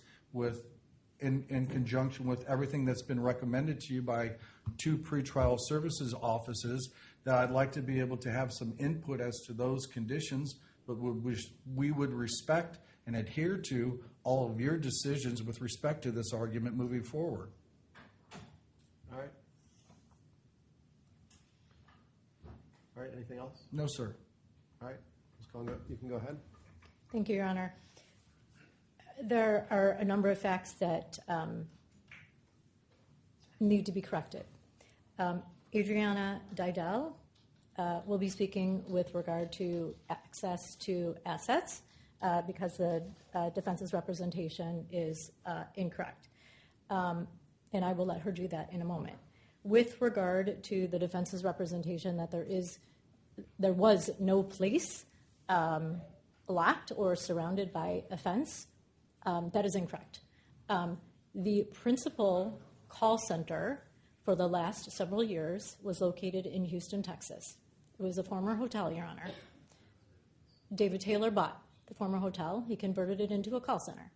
in conjunction with everything that's been recommended to you by 2 pretrial services offices, that I'd like to be able to have some input as to those conditions, but we would respect and adhere to all of your decisions with respect to this argument moving forward. All right. All right, anything else? No, sir. All right, Ms. Conga, you can go ahead. Thank you, Your Honor. There are a number of facts that need to be corrected. Adriana Didel will be speaking with regard to access to assets because the defense's representation is incorrect. And I will let her do that in a moment. With regard to the defense's representation that there was no place locked or surrounded by a fence, that is incorrect. The principal call center for the last several years was located in Houston, Texas. It was a former hotel, Your Honor. David Taylor bought the former hotel. He converted it into a call center.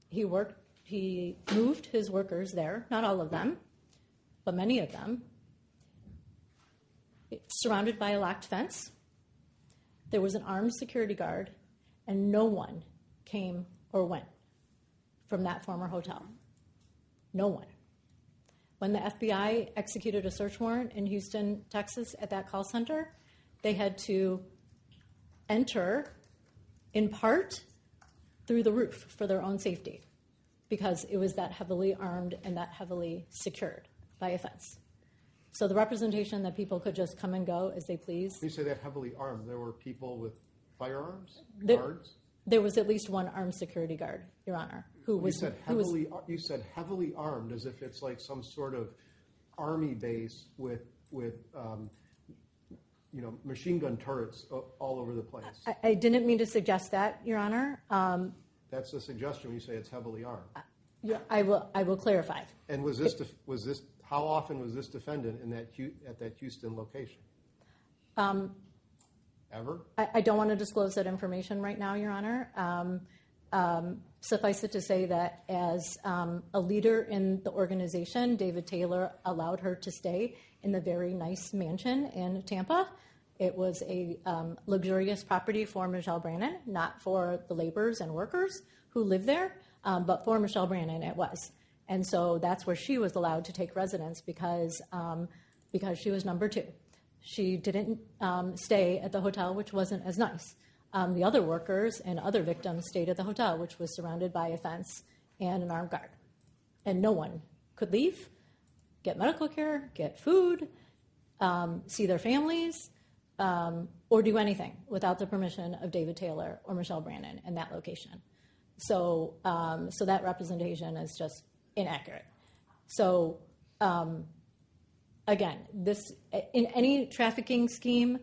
He moved his workers there, not all of them, but many of them. It's surrounded by a locked fence. There was an armed security guard, and no one came or went from that former hotel. No one. When the FBI executed a search warrant in Houston, Texas at that call center, they had to enter in part through the roof for their own safety because it was that heavily armed and that heavily secured by a fence. So the representation that people could just come and go as they please. You say that heavily armed. There were people with firearms, guards? There was at least one armed security guard, Your Honor, who was. You said heavily armed, as if it's like some sort of army base with machine gun turrets all over the place. I didn't mean to suggest that, Your Honor. That's the suggestion when you say it's heavily armed. Yeah, I will clarify. And how often was this defendant at that Houston location? Ever? I don't want to disclose that information right now, Your Honor. Suffice it to say that as a leader in the organization, David Taylor allowed her to stay in the very nice mansion in Tampa. It was a luxurious property for Michelle Brannons, not for the laborers and workers who live there, but for Michelle Brannons it was. And so that's where she was allowed to take residence because she was number 2. She didn't stay at the hotel, which wasn't as nice. The other workers and other victims stayed at the hotel, which was surrounded by a fence and an armed guard. And no one could leave, get medical care, get food, see their families, or do anything without the permission of David Taylor or Michelle Brannons in that location. So that representation is just inaccurate. So, again, in any trafficking scheme,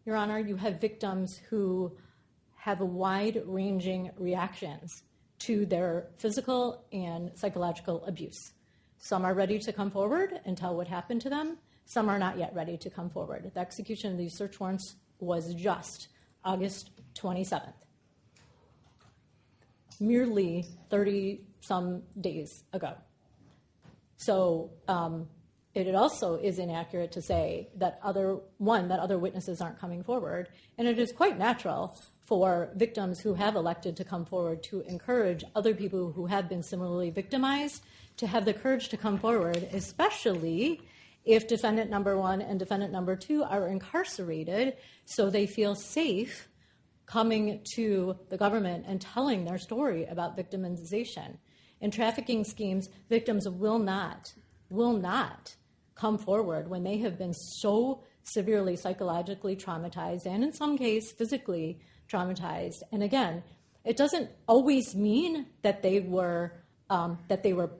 Your Honor, you have victims who have wide-ranging reactions to their physical and psychological abuse. Some are ready to come forward and tell what happened to them. Some are not yet ready to come forward. The execution of these search warrants was just August 27th, merely 30-some days ago. So it also is inaccurate to say that other witnesses aren't coming forward, and it is quite natural for victims who have elected to come forward to encourage other people who have been similarly victimized to have the courage to come forward, especially if defendant number 1 and defendant number 2 are incarcerated, so they feel safe coming to the government and telling their story about victimization. In trafficking schemes, victims will not come forward when they have been so severely psychologically traumatized and in some cases physically traumatized. And again, it doesn't always mean that they were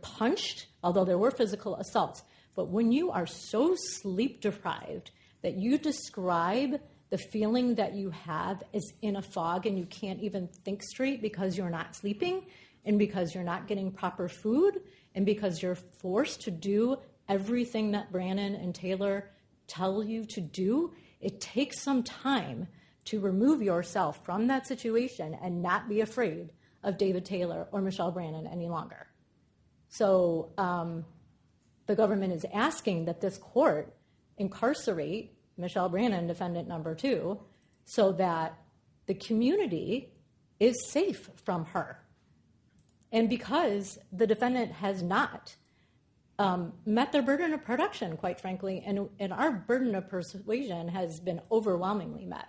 punched, although there were physical assaults. But when you are so sleep deprived that you describe the feeling that you have as in a fog and you can't even think straight because you're not sleeping and because you're not getting proper food and because you're forced to do everything that Brannon and Taylor tell you to do, it takes some time to remove yourself from that situation and not be afraid of David Taylor or Michelle Brannons any longer. So the government is asking that this court incarcerate Michelle Brannons, defendant number 2, so that the community is safe from her. And because the defendant has not met their burden of production, quite frankly, and our burden of persuasion has been overwhelmingly met.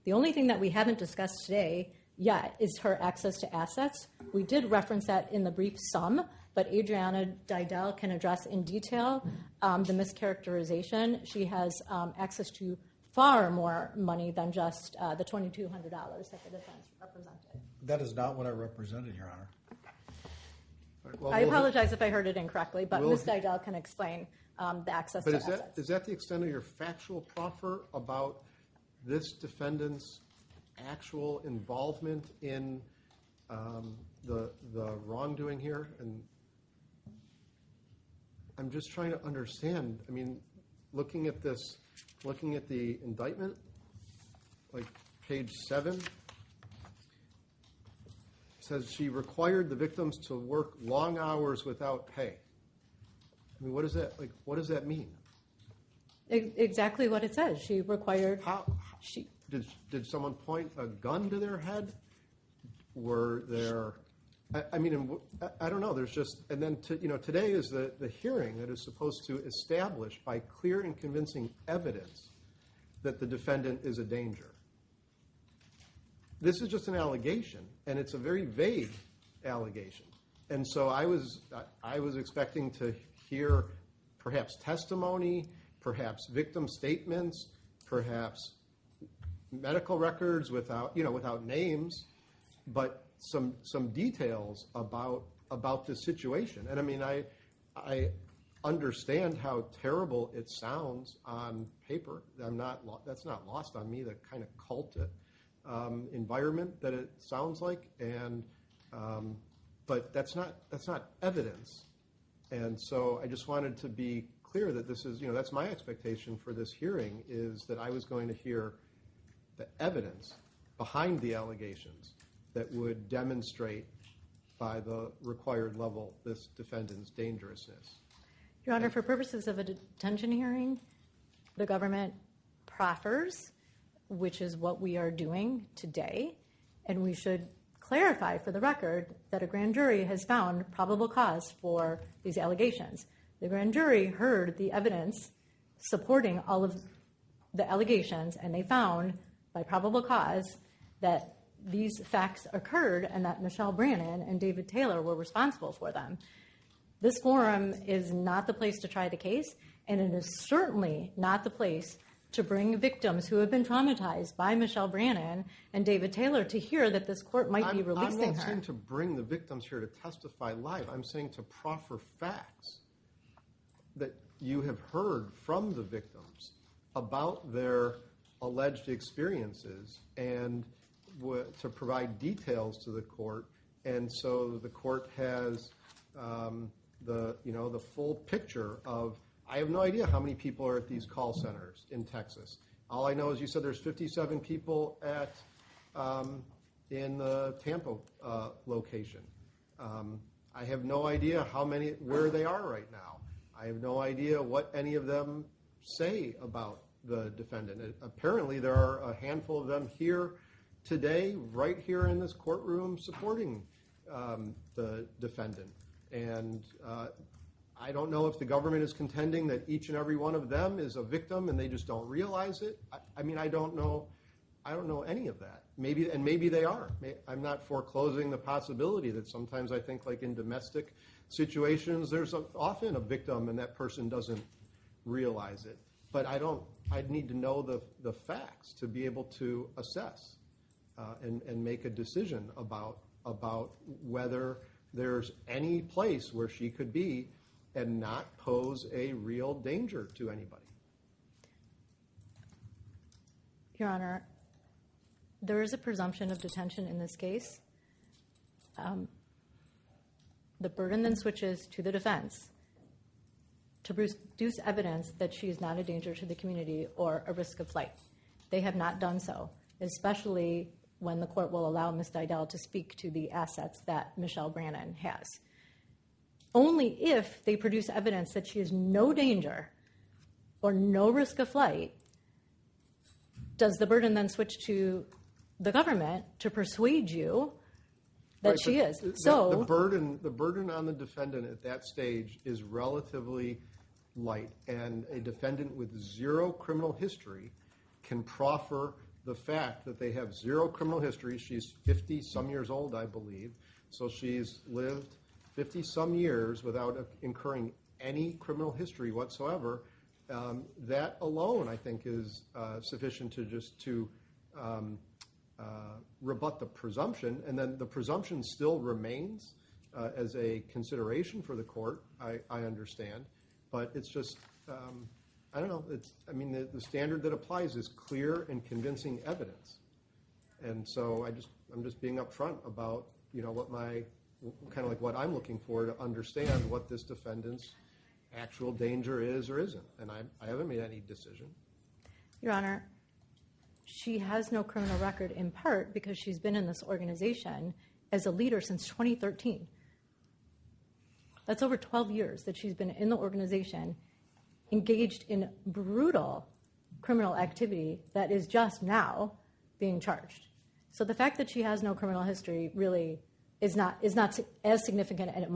The only thing that we haven't discussed today yet is her access to assets. We did reference that in the brief some, but Adriana Didel can address in detail the mischaracterization. She has access to far more money than just the $2,200 that the defense represented. That is not what I represented, Your Honor. Right, well, I apologize if I heard it incorrectly, but Ms. Didel can explain the access to assets. But is that the extent of your factual proffer about this defendant's actual involvement in the wrongdoing here? And I'm just trying to understand. I mean, looking at the indictment, like page 7, says she required the victims to work long hours without pay. I mean, what does that mean? Exactly what it says. She required. Did someone point a gun to their head? Were there? I mean, I don't know. There's just, and then today is the hearing that is supposed to establish by clear and convincing evidence that the defendant is a danger. This is just an allegation, and it's a very vague allegation. And so I was expecting to hear perhaps testimony, perhaps victim statements, perhaps medical records without names, but some details about this situation. And I mean, I understand how terrible it sounds on paper. That's not lost on me, the kind of cult environment that it sounds like, and but that's not evidence. And so I just wanted to be clear that this is, that's my expectation for this hearing, is that I was going to hear the evidence behind the allegations that would demonstrate by the required level this defendant's dangerousness. Your Honor, for purposes of a detention hearing, the government proffers, which is what we are doing today, and we should clarify for the record that a grand jury has found probable cause for these allegations. The grand jury heard the evidence supporting all of the allegations, and they found by probable cause that these facts occurred and that Michelle Brannon and David Taylor were responsible for them. This forum is not the place to try the case, and it is certainly not the place to bring victims who have been traumatized by Michelle Brannon and David Taylor to hear that this court might be releasing her. I'm not saying to bring the victims here to testify live. I'm saying to proffer facts that you have heard from the victims about their alleged experiences and to provide details to the court, and so the court has the full picture of. I have no idea how many people are at these call centers in Texas. All I know is you said there's 57 people at in the Tampa location. I have no idea where they are right now. I have no idea what any of them say about the defendant. Apparently, there are a handful of them here today, right here in this courtroom, supporting the defendant. And I don't know if the government is contending that each and every one of them is a victim and they just don't realize it. I don't know. I don't know any of that. Maybe they are. I'm not foreclosing the possibility that sometimes I think, like in domestic situations, there's often a victim and that person doesn't realize it. But I'd need to know the facts to be able to assess and make a decision about whether there's any place where she could be and not pose a real danger to anybody. Your Honor, there is a presumption of detention in this case. The burden then switches to the defense to produce evidence that she is not a danger to the community or a risk of flight. They have not done so, especially when the court will allow Ms. Didell to speak to the assets that Michelle Brannons has. Only if they produce evidence that she is no danger or no risk of flight does the burden then switch to the government to persuade you that right, she is. The burden on the defendant at that stage is relatively light, and a defendant with zero criminal history can proffer the fact that they have zero criminal history. She's 50-some years old, I believe, so she's lived 50-some years without incurring any criminal history whatsoever. That alone, I think, is sufficient to rebut the presumption, and then the presumption still remains as a consideration for the court, I understand, but it's just, I don't know, the standard that applies is clear and convincing evidence, and so I'm just being upfront about, what I'm looking for to understand what this defendant's actual danger is or isn't, and I haven't made any decision. Your Honor, she has no criminal record in part because she's been in this organization as a leader since 2013. That's over 12 years that she's been in the organization, engaged in brutal criminal activity that is just now being charged. So the fact that she has no criminal history really is not as significant as it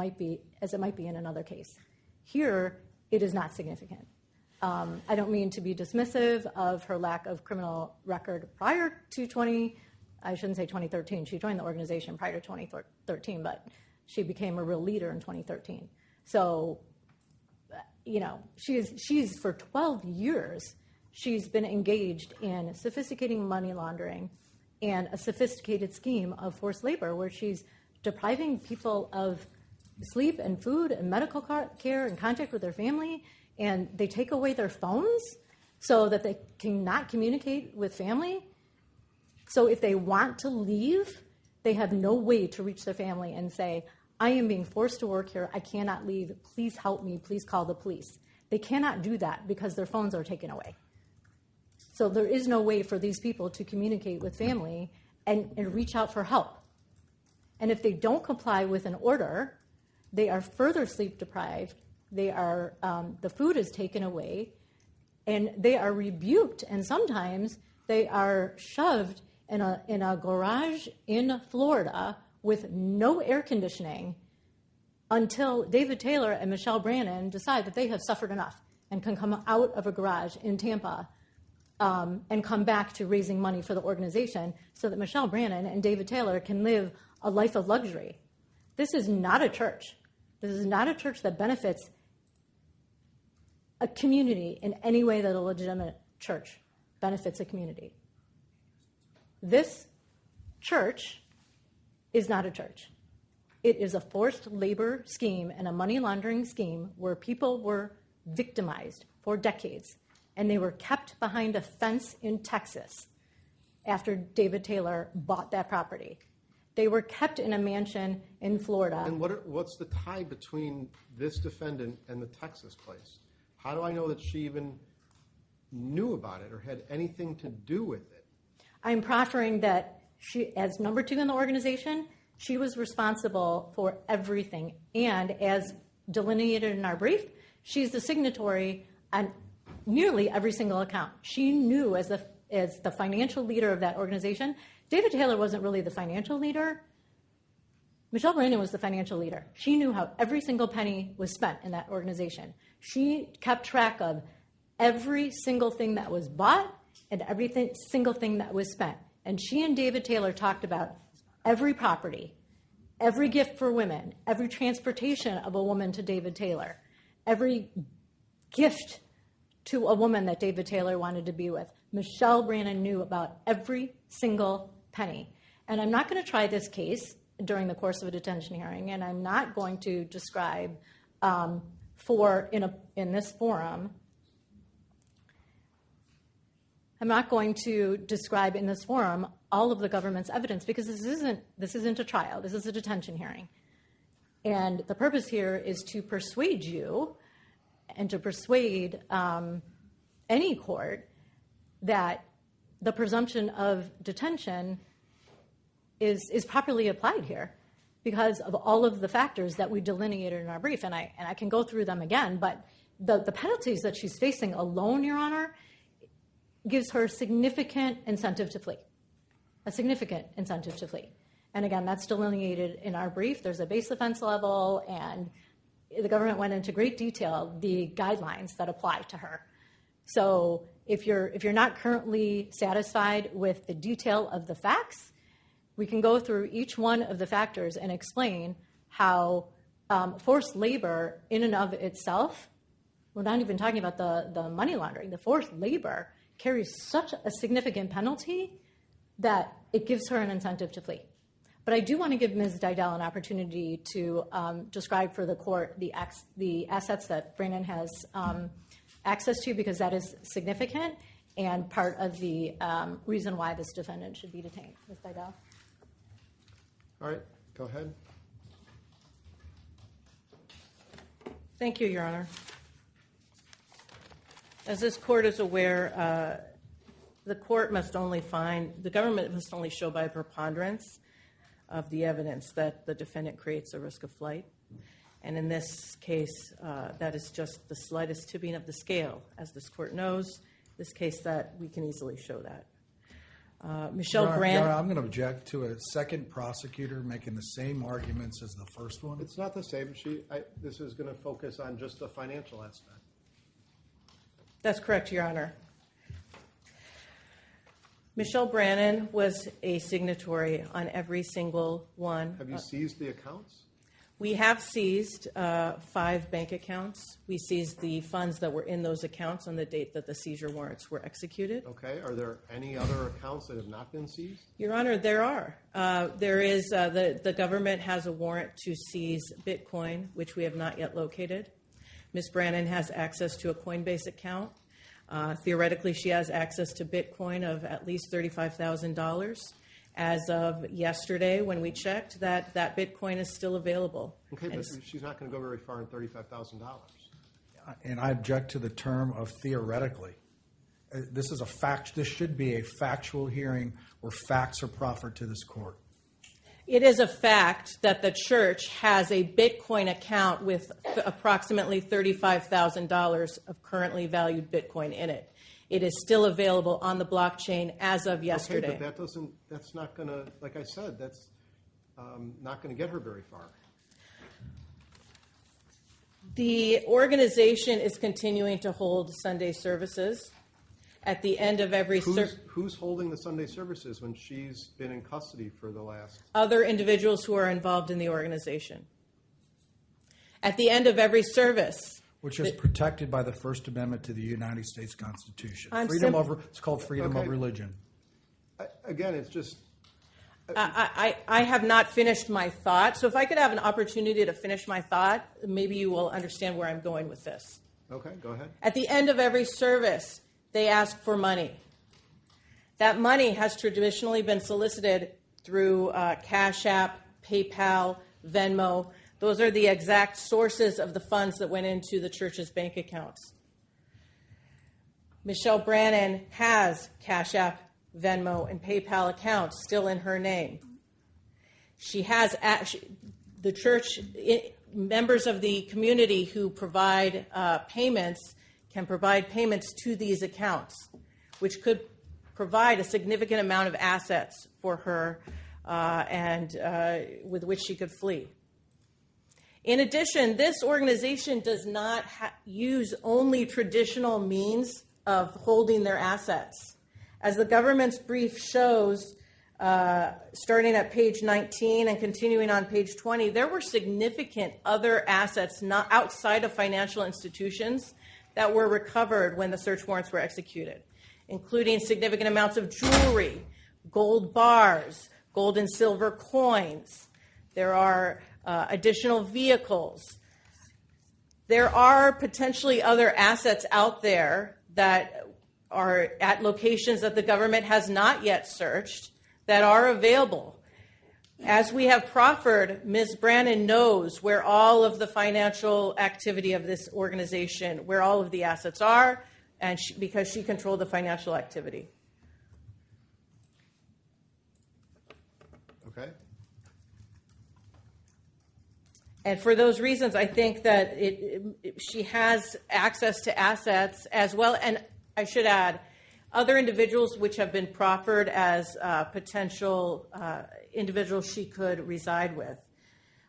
might be in another case. Here, it is not significant. I don't mean to be dismissive of her lack of criminal record prior to I shouldn't say 2013. She joined the organization prior to 2013, but she became a real leader in 2013. So, she's for 12 years, she's been engaged in sophisticated money laundering and a sophisticated scheme of forced labor where she's depriving people of sleep and food and medical care and contact with their family, and they take away their phones so that they cannot communicate with family. So if they want to leave, they have no way to reach their family and say, I am being forced to work here, I cannot leave, please help me, please call the police. They cannot do that because their phones are taken away. So there is no way for these people to communicate with family and reach out for help. And if they don't comply with an order, they are further sleep deprived, they are, the food is taken away, and they are rebuked, and sometimes they are shoved in a garage in Florida with no air conditioning until David Taylor and Michelle Brannons decide that they have suffered enough and can come out of a garage in Tampa and come back to raising money for the organization so that Michelle Brannons and David Taylor can live a life of luxury. This is not a church. This is not a church that benefits a community in any way that a legitimate church benefits a community. This church is not a church. It is a forced labor scheme and a money laundering scheme where people were victimized for decades, and they were kept behind a fence in Texas after David Taylor bought that property. They were kept in a mansion in Florida. And what's the tie between this defendant and the Texas place? How do I know that she even knew about it or had anything to do with it? I'm proffering that she, as number 2 in the organization, she was responsible for everything. And as delineated in our brief, she's the signatory on nearly every single account. She knew as the financial leader of that organization. David Taylor wasn't really the financial leader. Michelle Brannons was the financial leader. She knew how every single penny was spent in that organization. She kept track of every single thing that was bought and every single thing that was spent. And she and David Taylor talked about every property, every gift for women, every transportation of a woman to David Taylor, every gift to a woman that David Taylor wanted to be with. Michelle Brannons knew about every single penny. And I'm not going to try this case during the course of a detention hearing, and I'm not going to describe in this forum. I'm not going to describe in this forum all of the government's evidence because this isn't a trial. This is a detention hearing. And the purpose here is to persuade you and to persuade any court that the presumption of detention is properly applied here because of all of the factors that we delineated in our brief. And I can go through them again, but the penalties that she's facing alone, Your Honor, gives her significant incentive to flee, a significant incentive to flee. And again, that's delineated in our brief. There's a base offense level, and the government went into great detail the guidelines that apply to her. So if you're not currently satisfied with the detail of the facts, we can go through each one of the factors and explain how forced labor in and of itself, we're not even talking about the money laundering, the forced labor carries such a significant penalty that it gives her an incentive to flee. But I do want to give Ms. Dydell an opportunity to describe for the court the assets that Brannon has access to, because that is significant and part of the reason why this defendant should be detained. Ms. Dydell. All right, go ahead. Thank you, Your Honor. As this court is aware, the government must only show by preponderance of the evidence that the defendant creates a risk of flight. And in this case, that is just the slightest tipping of the scale. As this court knows, this case that we can easily show that. Michelle Brannons. I'm going to object to a second prosecutor making the same arguments as the first one. It's not the same. This is going to focus on just the financial aspect. That's correct, Your Honor. Michelle Brannons was a signatory on every single one. Have you seized the accounts? We have seized 5 bank accounts. We seized the funds that were in those accounts on the date that the seizure warrants were executed. Okay. Are there any other accounts that have not been seized? Your Honor, there are. There is the government has a warrant to seize Bitcoin, which we have not yet located. Ms. Brannon has access to a Coinbase account. Theoretically, she has access to Bitcoin of at least $35,000. As of yesterday, when we checked, that Bitcoin is still available. Okay, but she's not going to go very far in $35,000. And I object to the term of theoretically. This is a fact. This should be a factual hearing where facts are proffered to this court. It is a fact that the church has a Bitcoin account with approximately $35,000 of currently valued Bitcoin in it. It is still available on the blockchain as of yesterday. Okay, but that's not going to, like I said, that's not going to get her very far. The organization is continuing to hold Sunday services. At the end of every Who's holding the Sunday services when she's been in custody for the last? Other individuals who are involved in the organization. At the end of every service. Which is protected by the First Amendment to the United States Constitution. It's called freedom of religion. Again, it's just... I have not finished my thought. So if I could have an opportunity to finish my thought, maybe you will understand where I'm going with this. Okay, go ahead. At the end of every service, they ask for money. That money has traditionally been solicited through Cash App, PayPal, Venmo. Those are the exact sources of the funds that went into the church's bank accounts. Michelle Brannons has Cash App, Venmo, and PayPal accounts still in her name. She has the church, members of the community who provide payments can provide payments to these accounts, which could provide a significant amount of assets for her and with which she could flee. In addition, this organization does not use only traditional means of holding their assets. As the government's brief shows, starting at page 19 and continuing on page 20, there were significant other assets not outside of financial institutions that were recovered when the search warrants were executed, including significant amounts of jewelry, gold bars, gold and silver coins. There are additional vehicles. There are potentially other assets out there that are at locations that the government has not yet searched that are available. As we have proffered, Ms. Brannon knows where all of the financial activity of this organization, where all of the assets are, and because she controlled the financial activity. Okay. And for those reasons, I think that she has access to assets as well. And I should add, other individuals which have been proffered as potential individuals she could reside with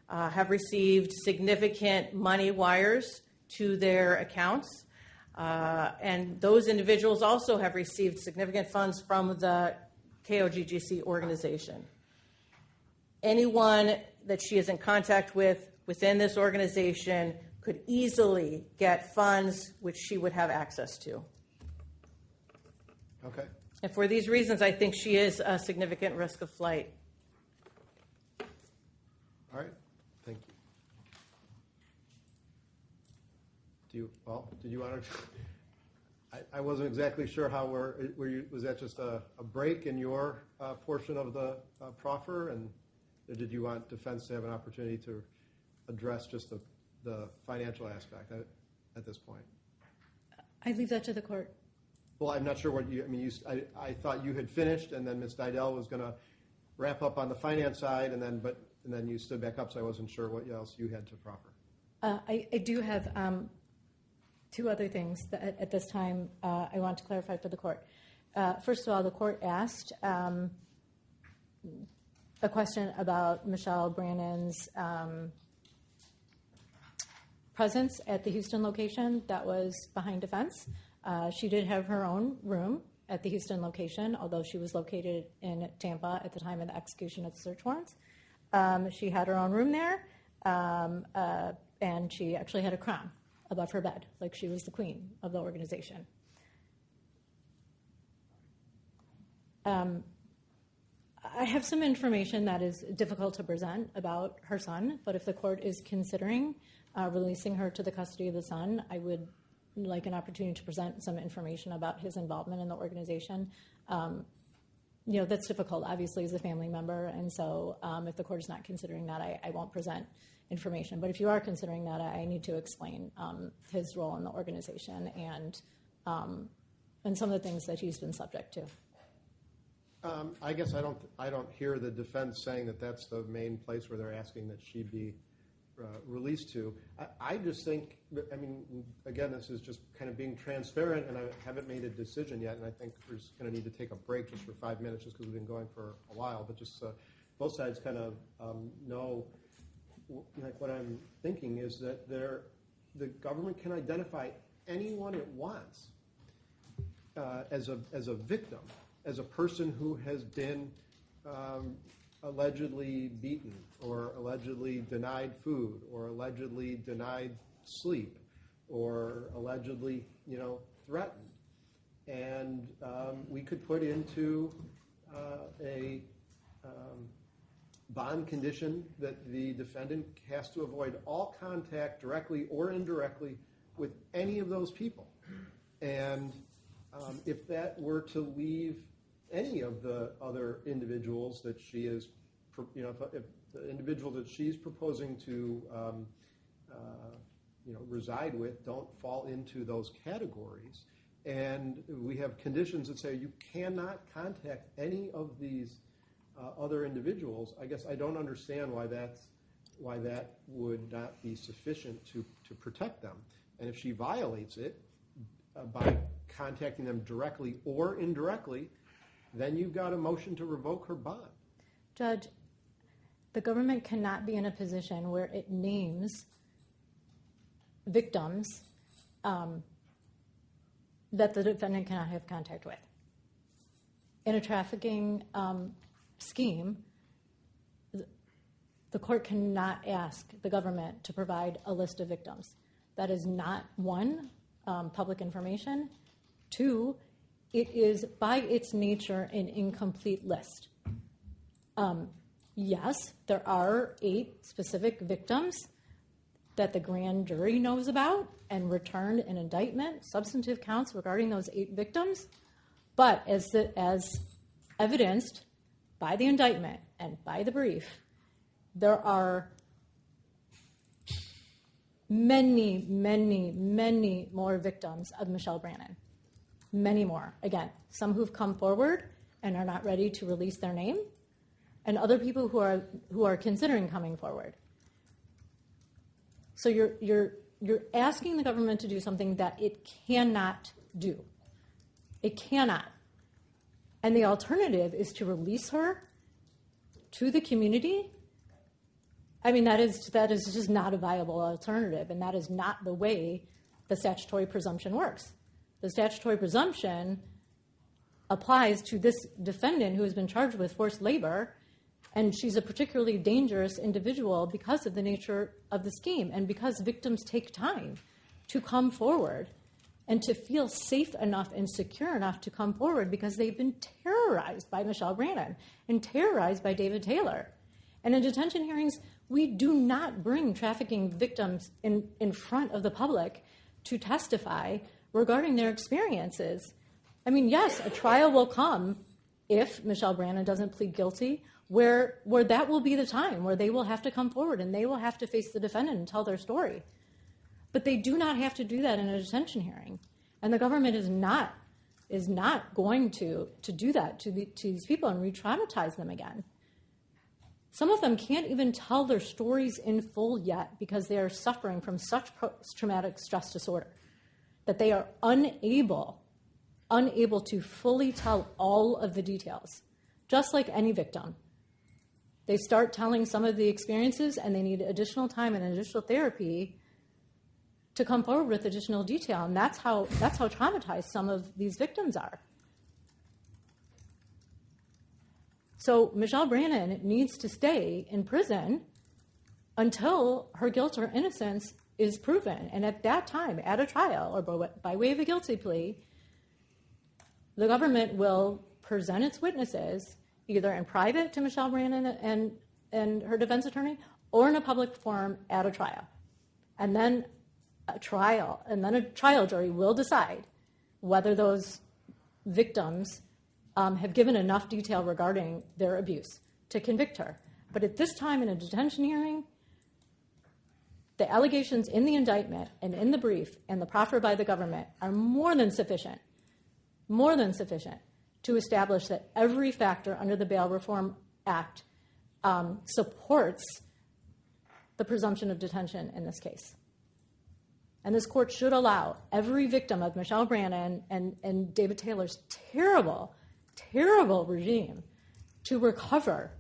have received significant money wires to their accounts. And those individuals also have received significant funds from the KOGGC organization. Anyone that she is in contact with within this organization could easily get funds which she would have access to. Okay. And for these reasons, I think she is a significant risk of flight. All right. Thank you. Did you want to? I wasn't exactly sure how was that just a break in your portion of the proffer, and did you want defense to have an opportunity to address just the financial aspect at this point? I leave that to the court. Well, I'm not sure what I thought you had finished, and then Ms. Didell was going to wrap up on the finance side, and then you stood back up, so I wasn't sure what else you had to proffer. I do have two other things that at this time I want to clarify for the court. First of all, the court asked a question about Michelle Brannon's presence at the Houston location that was behind defense. She did have her own room at the Houston location, although she was located in Tampa at the time of the execution of the search warrants. She had her own room there, and she actually had a crown above her bed, like she was the queen of the organization. I have some information that is difficult to present about her son, but if the court is considering releasing her to the custody of the son, I would like an opportunity to present some information about his involvement in the organization. That's difficult, obviously, as a family member, and so if the court is not considering that, I won't present information. But if you are considering that, I need to explain his role in the organization and some of the things that he's been subject to. I guess I don't hear the defense saying that that's the main place where they're asking that she be released to. I just think, again, this is just kind of being transparent, and I haven't made a decision yet, and I think we're just going to need to take a break just for 5 minutes just because we've been going for a while, but just both sides kind of know, like what I'm thinking is that the government can identify anyone it wants as a victim, as a person who has been allegedly beaten or allegedly denied food or allegedly denied sleep or allegedly, threatened. And we could put into a bond condition that the defendant has to avoid all contact directly or indirectly with any of those people. And if that were to leave any of the other individuals that she is, if the individual that she's proposing to, reside with don't fall into those categories. And we have conditions that say you cannot contact any of these other individuals. I guess I don't understand why that would not be sufficient to protect them. And if she violates it by contacting them directly or indirectly, then you've got a motion to revoke her bond. Judge, the government cannot be in a position where it names victims that the defendant cannot have contact with. In a trafficking scheme, the court cannot ask the government to provide a list of victims. That is not, one, public information. Two, it is by its nature an incomplete list. Yes, there are 8 specific victims that the grand jury knows about and returned an indictment, substantive counts regarding those 8 victims. But as evidenced by the indictment and by the brief, there are many, many, many more victims of Michelle Brannons. Many more. Again, some who've come forward and are not ready to release their name, and other people who are considering coming forward. So you're asking the government to do something that it cannot do. It cannot. And the alternative is to release her to the community. I mean, that is just not a viable alternative, and that is not the way the statutory presumption works. The statutory presumption applies to this defendant who has been charged with forced labor, and she's a particularly dangerous individual because of the nature of the scheme and because victims take time to come forward and to feel safe enough and secure enough to come forward because they've been terrorized by Michelle Brannons and terrorized by David Taylor. And in detention hearings, we do not bring trafficking victims in front of the public to testify regarding their experiences. I mean, yes, a trial will come if Michelle Brannons doesn't plead guilty, where that will be the time where they will have to come forward and they will have to face the defendant and tell their story. But they do not have to do that in a detention hearing. And the government is not going to do that to these people and re-traumatize them again. Some of them can't even tell their stories in full yet because they are suffering from such post-traumatic stress disorder that they are unable to fully tell all of the details, just like any victim. They start telling some of the experiences and they need additional time and additional therapy to come forward with additional detail, and that's how traumatized some of these victims are. So Michelle Brannons needs to stay in prison until her guilt or innocence is proven. And at that time, at a trial or by way of a guilty plea, the government will present its witnesses either in private to Michelle Brannons and her defense attorney or in a public forum at a trial. And then a trial jury will decide whether those victims have given enough detail regarding their abuse to convict her. But at this time in a detention hearing, the allegations in the indictment and in the brief and the proffer by the government are more than sufficient to establish that every factor under the Bail Reform Act supports the presumption of detention in this case. And this court should allow every victim of Michelle Brannons and David Taylor's terrible regime to recover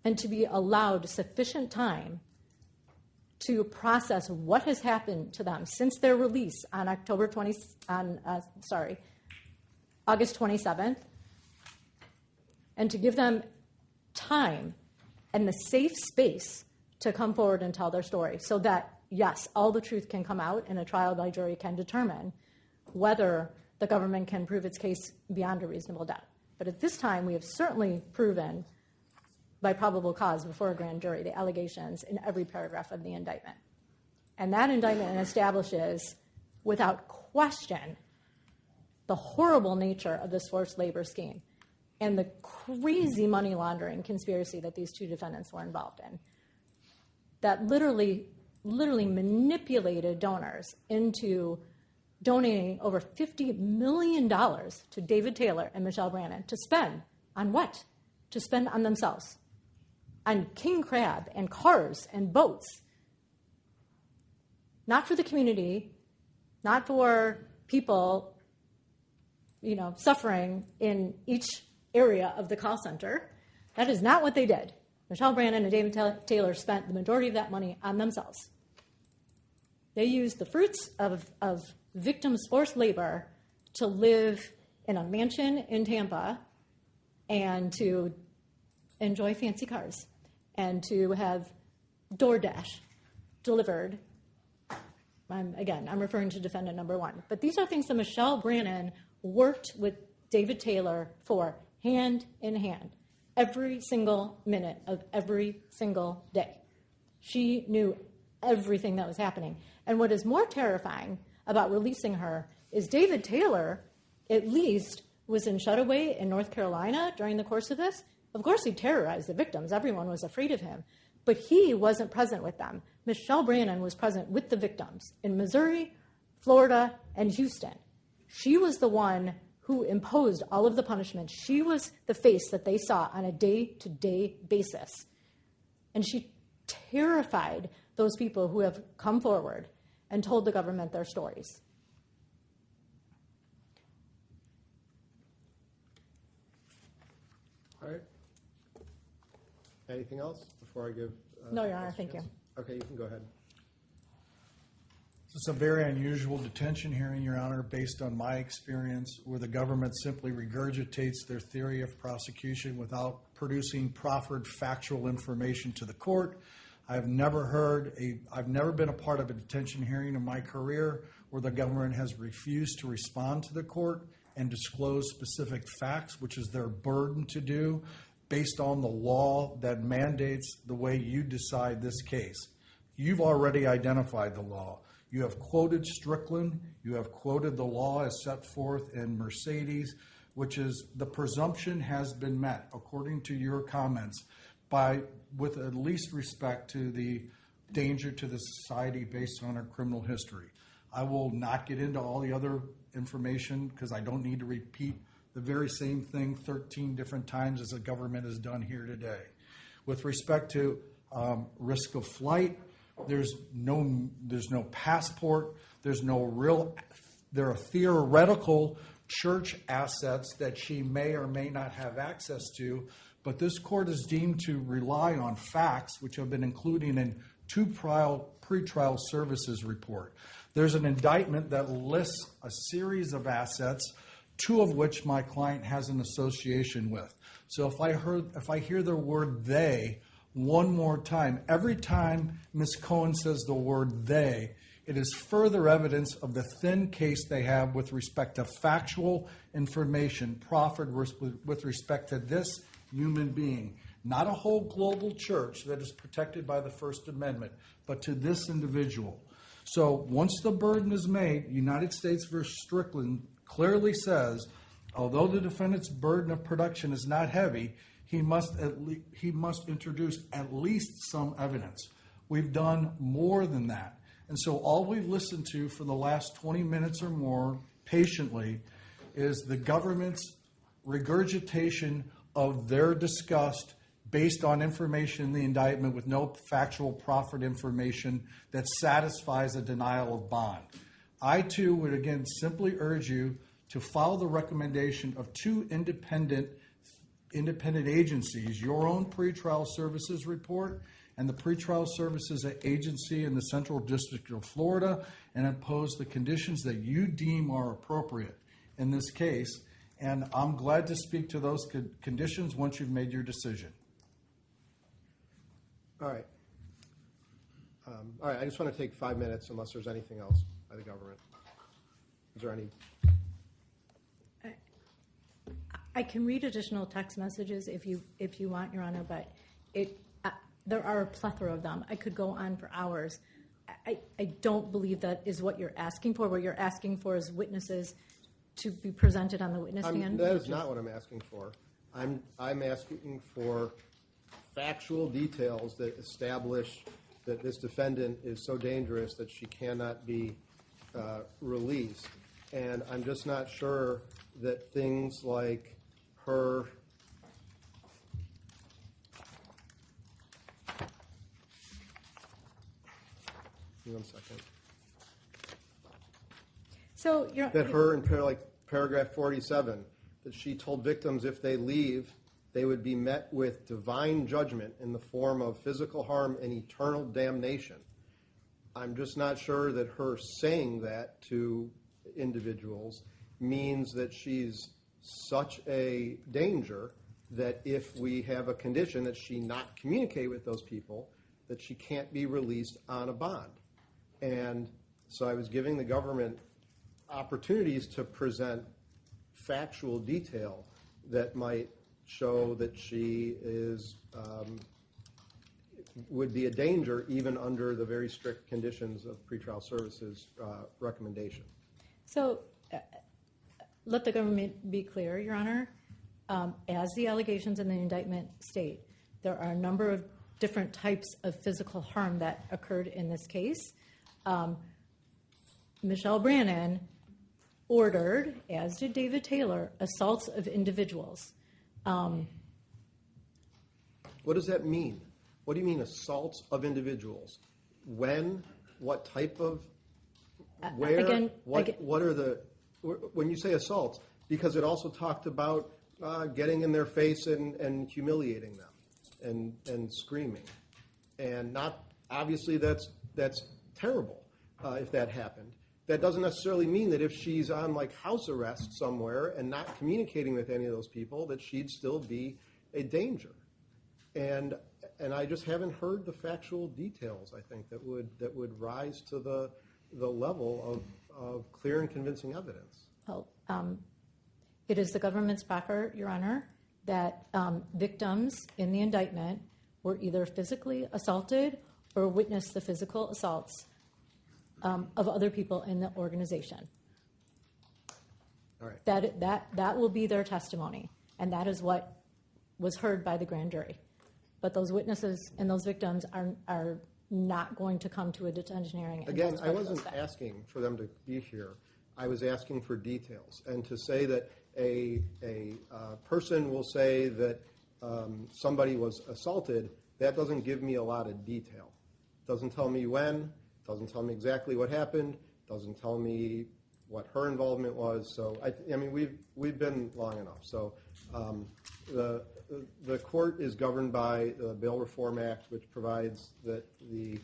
and to be allowed sufficient time to process what has happened to them since their release on August 27th, and to give them time and the safe space to come forward and tell their story so that, yes, all the truth can come out and a trial by jury can determine whether the government can prove its case beyond a reasonable doubt. But at this time, we have certainly proven by probable cause before a grand jury the allegations in every paragraph of the indictment. And that indictment establishes, without question, the horrible nature of this forced labor scheme and the crazy money laundering conspiracy that these two defendants were involved in, that literally manipulated donors into donating over $50 million to David Taylor and Michelle Brannons to spend on what? To spend on themselves, on king crab and cars and boats. Not for the community, not for people, suffering in each area of the call center. That is not what they did. Michelle Brannons and David Taylor spent the majority of that money on themselves. They used the fruits of victims' forced labor to live in a mansion in Tampa and to enjoy fancy cars and to have DoorDash delivered. I'm referring to defendant number one. But these are things that Michelle Brannons worked with David Taylor for hand in hand every single minute of every single day. She knew everything that was happening. And what is more terrifying about releasing her is David Taylor, at least, was in Shutaway in North Carolina during the course of this. Of course, he terrorized the victims. Everyone was afraid of him. But he wasn't present with them. Michelle Brannons was present with the victims in Missouri, Florida, and Houston. She was the one who imposed all of the punishment. She was the face that they saw on a day-to-day basis. And she terrified those people who have come forward and told the government their stories. All right. Anything else before I give? No, Your Honor, thank you. Okay, you can go ahead. It's a very unusual detention hearing, Your Honor, based on my experience, where the government simply regurgitates their theory of prosecution without producing proffered factual information to the court. I've never been a part of a detention hearing in my career where the government has refused to respond to the court and disclose specific facts, which is their burden to do based on the law that mandates the way you decide this case. You've already identified the law. You have quoted Strickland. You have quoted the law as set forth in Mercedes, which is the presumption has been met, according to your comments, with at least respect to the danger to the society based on our criminal history. I will not get into all the other information because I don't need to repeat the very same thing 13 different times as the government has done here today. With respect to risk of flight, there's no passport. There are theoretical church assets that she may or may not have access to, but this court is deemed to rely on facts which have been included in two pretrial services report. There's an indictment that lists a series of assets, two of which my client has an association with. So if I hear the word they one more time, every time Ms. Cohen says the word they, it is further evidence of the thin case they have with respect to factual information proffered with respect to this human being, not a whole global church that is protected by the First Amendment, but to this individual. So once the burden is made, United States v. Strickland clearly says, although the defendant's burden of production is not heavy, he must introduce at least some evidence. We've done more than that. And so all we've listened to for the last 20 minutes or more patiently is the government's regurgitation of their disgust based on information in the indictment with no factual proffered information that satisfies a denial of bond. I, too, would again simply urge you to follow the recommendation of two independent agencies, your own pretrial services report and the pretrial services agency in the Central District of Florida, and impose the conditions that you deem are appropriate in this case. And I'm glad to speak to those conditions once you've made your decision. All right. I just want to take 5 minutes unless there's anything else by the government. Is there any? I can read additional text messages if you want, Your Honor, but there are a plethora of them. I could go on for hours. I don't believe that is what you're asking for. What you're asking for is witnesses to be presented on the witness stand. That is not what I'm asking for. I'm asking for factual details that establish that this defendant is so dangerous that she cannot be released. And I'm just not sure that things like her one second. So you're, That her in paragraph 47, that she told victims if they leave, they would be met with divine judgment in the form of physical harm and eternal damnation. I'm just not sure that her saying that to individuals means that she's such a danger that if we have a condition that she not communicate with those people, that she can't be released on a bond. And so I was giving the government opportunities to present factual detail that might show that she is would be a danger even under the very strict conditions of pretrial services recommendation. So let the government be clear, Your Honor. As the allegations in the indictment state, there are a number of different types of physical harm that occurred in this case. Michelle Brannons ordered, as did David Taylor, assaults of individuals. What does that mean? What do you mean assaults of individuals? When? What type of? Where? What are the? When you say assaults, because it also talked about getting in their face and humiliating them and screaming, and not obviously that's terrible if that happened. That doesn't necessarily mean that if she's on like house arrest somewhere and not communicating with any of those people, that she'd still be a danger. And I just haven't heard the factual details, I think, that would rise to the level of clear and convincing evidence. Well, it is the government's backer, Your Honor, that victims in the indictment were either physically assaulted or witnessed the physical assaults of other people in the organization. All right. That will be their testimony, and that is what was heard by the grand jury. But those witnesses and those victims are not going to come to a detention hearing. Again, I wasn't asking for them to be here. I was asking for details. And to say that a person will say that somebody was assaulted, that doesn't give me a lot of detail. Doesn't tell me when, doesn't tell me exactly what happened, doesn't tell me what her involvement was. So, I mean, we've been long enough. So the court is governed by the Bail Reform Act, which provides that the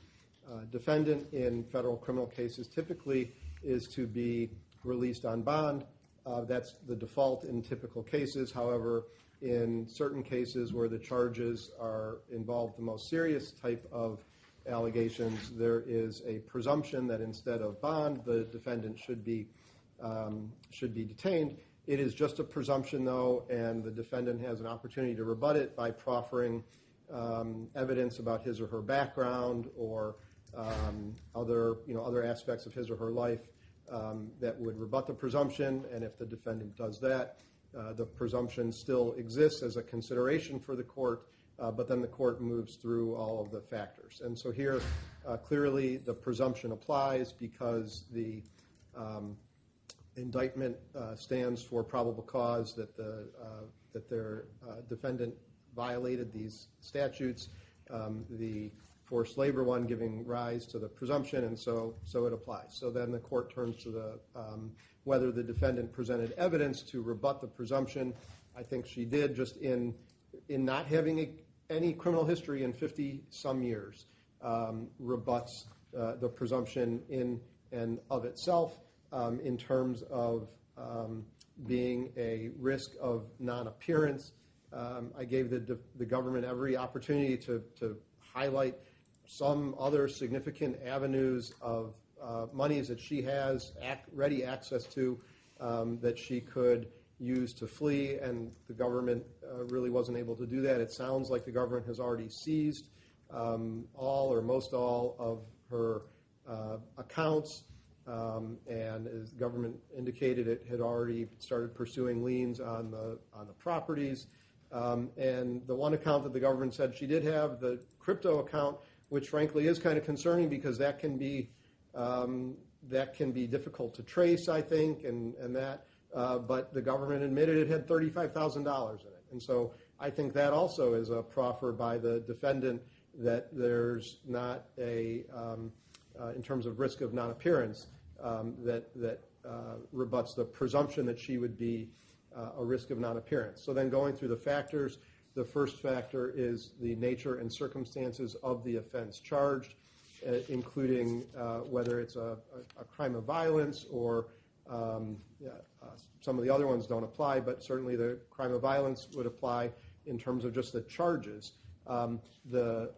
defendant in federal criminal cases typically is to be released on bond. That's the default in typical cases. However, in certain cases where the charges are involved the most serious type of allegations, there is a presumption that instead of bond, the defendant should be detained. It is just a presumption, though, and the defendant has an opportunity to rebut it by proffering evidence about his or her background or other aspects of his or her life that would rebut the presumption. And if the defendant does that, the presumption still exists as a consideration for the court, but then the court moves through all of the factors. And so here, clearly, the presumption applies because the indictment stands for probable cause that their defendant violated these statutes. The forced labor one giving rise to the presumption, and so it applies. So then the court turns to the whether the defendant presented evidence to rebut the presumption. I think she did, just in not having any criminal history in 50-some years, rebuts the presumption in and of itself. In terms of being a risk of non-appearance, I gave the government every opportunity to highlight some other significant avenues of monies that she has ready access to that she could use to flee, and the government really wasn't able to do that. It sounds like the government has already seized all or most all of her accounts. And as the government indicated, it had already started pursuing liens on the properties. And the one account that the government said she did have, the crypto account, which frankly is kind of concerning because that can be difficult to trace, I think, and that. But the government admitted it had $35,000 in it. And so I think that also is a proffer by the defendant that there's not a, in terms of risk of non-appearance, that rebuts the presumption that she would be a risk of non-appearance. So then going through the factors, the first factor is the nature and circumstances of the offense charged, including whether it's a crime of violence or some of the other ones don't apply, but certainly the crime of violence would apply in terms of just the charges. The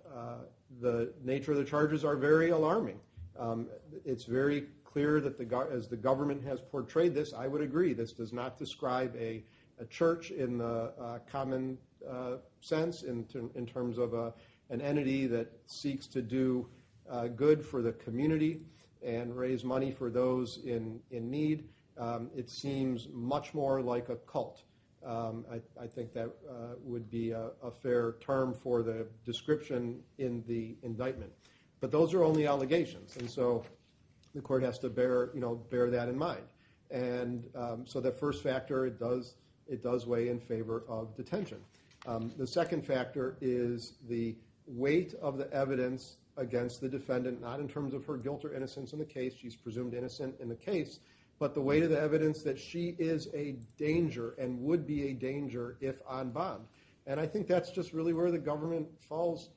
nature of the charges are very alarming. It's very clear that as the government has portrayed this, I would agree, this does not describe a church in the common sense in terms of an entity that seeks to do good for the community and raise money for those in need. It seems much more like a cult. I think that would be a fair term for the description in the indictment. But those are only allegations, and so the court has to bear that in mind. And so the first factor, it does weigh in favor of detention. The second factor is the weight of the evidence against the defendant, not in terms of her guilt or innocence in the case. She's presumed innocent in the case, but the weight of the evidence that she is a danger and would be a danger if on bond. And I think that's just really where the government falls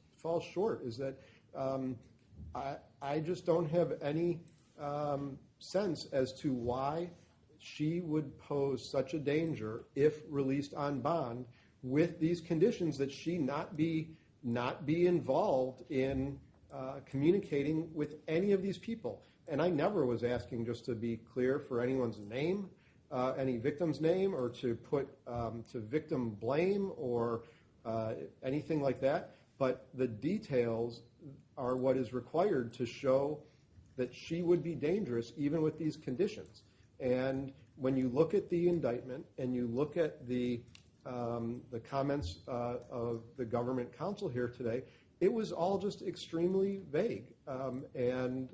short, is that I just don't have any sense as to why she would pose such a danger if released on bond with these conditions that she not be involved in communicating with any of these people. And I never was asking, just to be clear, for anyone's name, any victim's name, or to put to victim blame or anything like that. But the details are what is required to show that she would be dangerous even with these conditions. And when you look at the indictment and you look at the comments of the government counsel here today, it was all just extremely vague and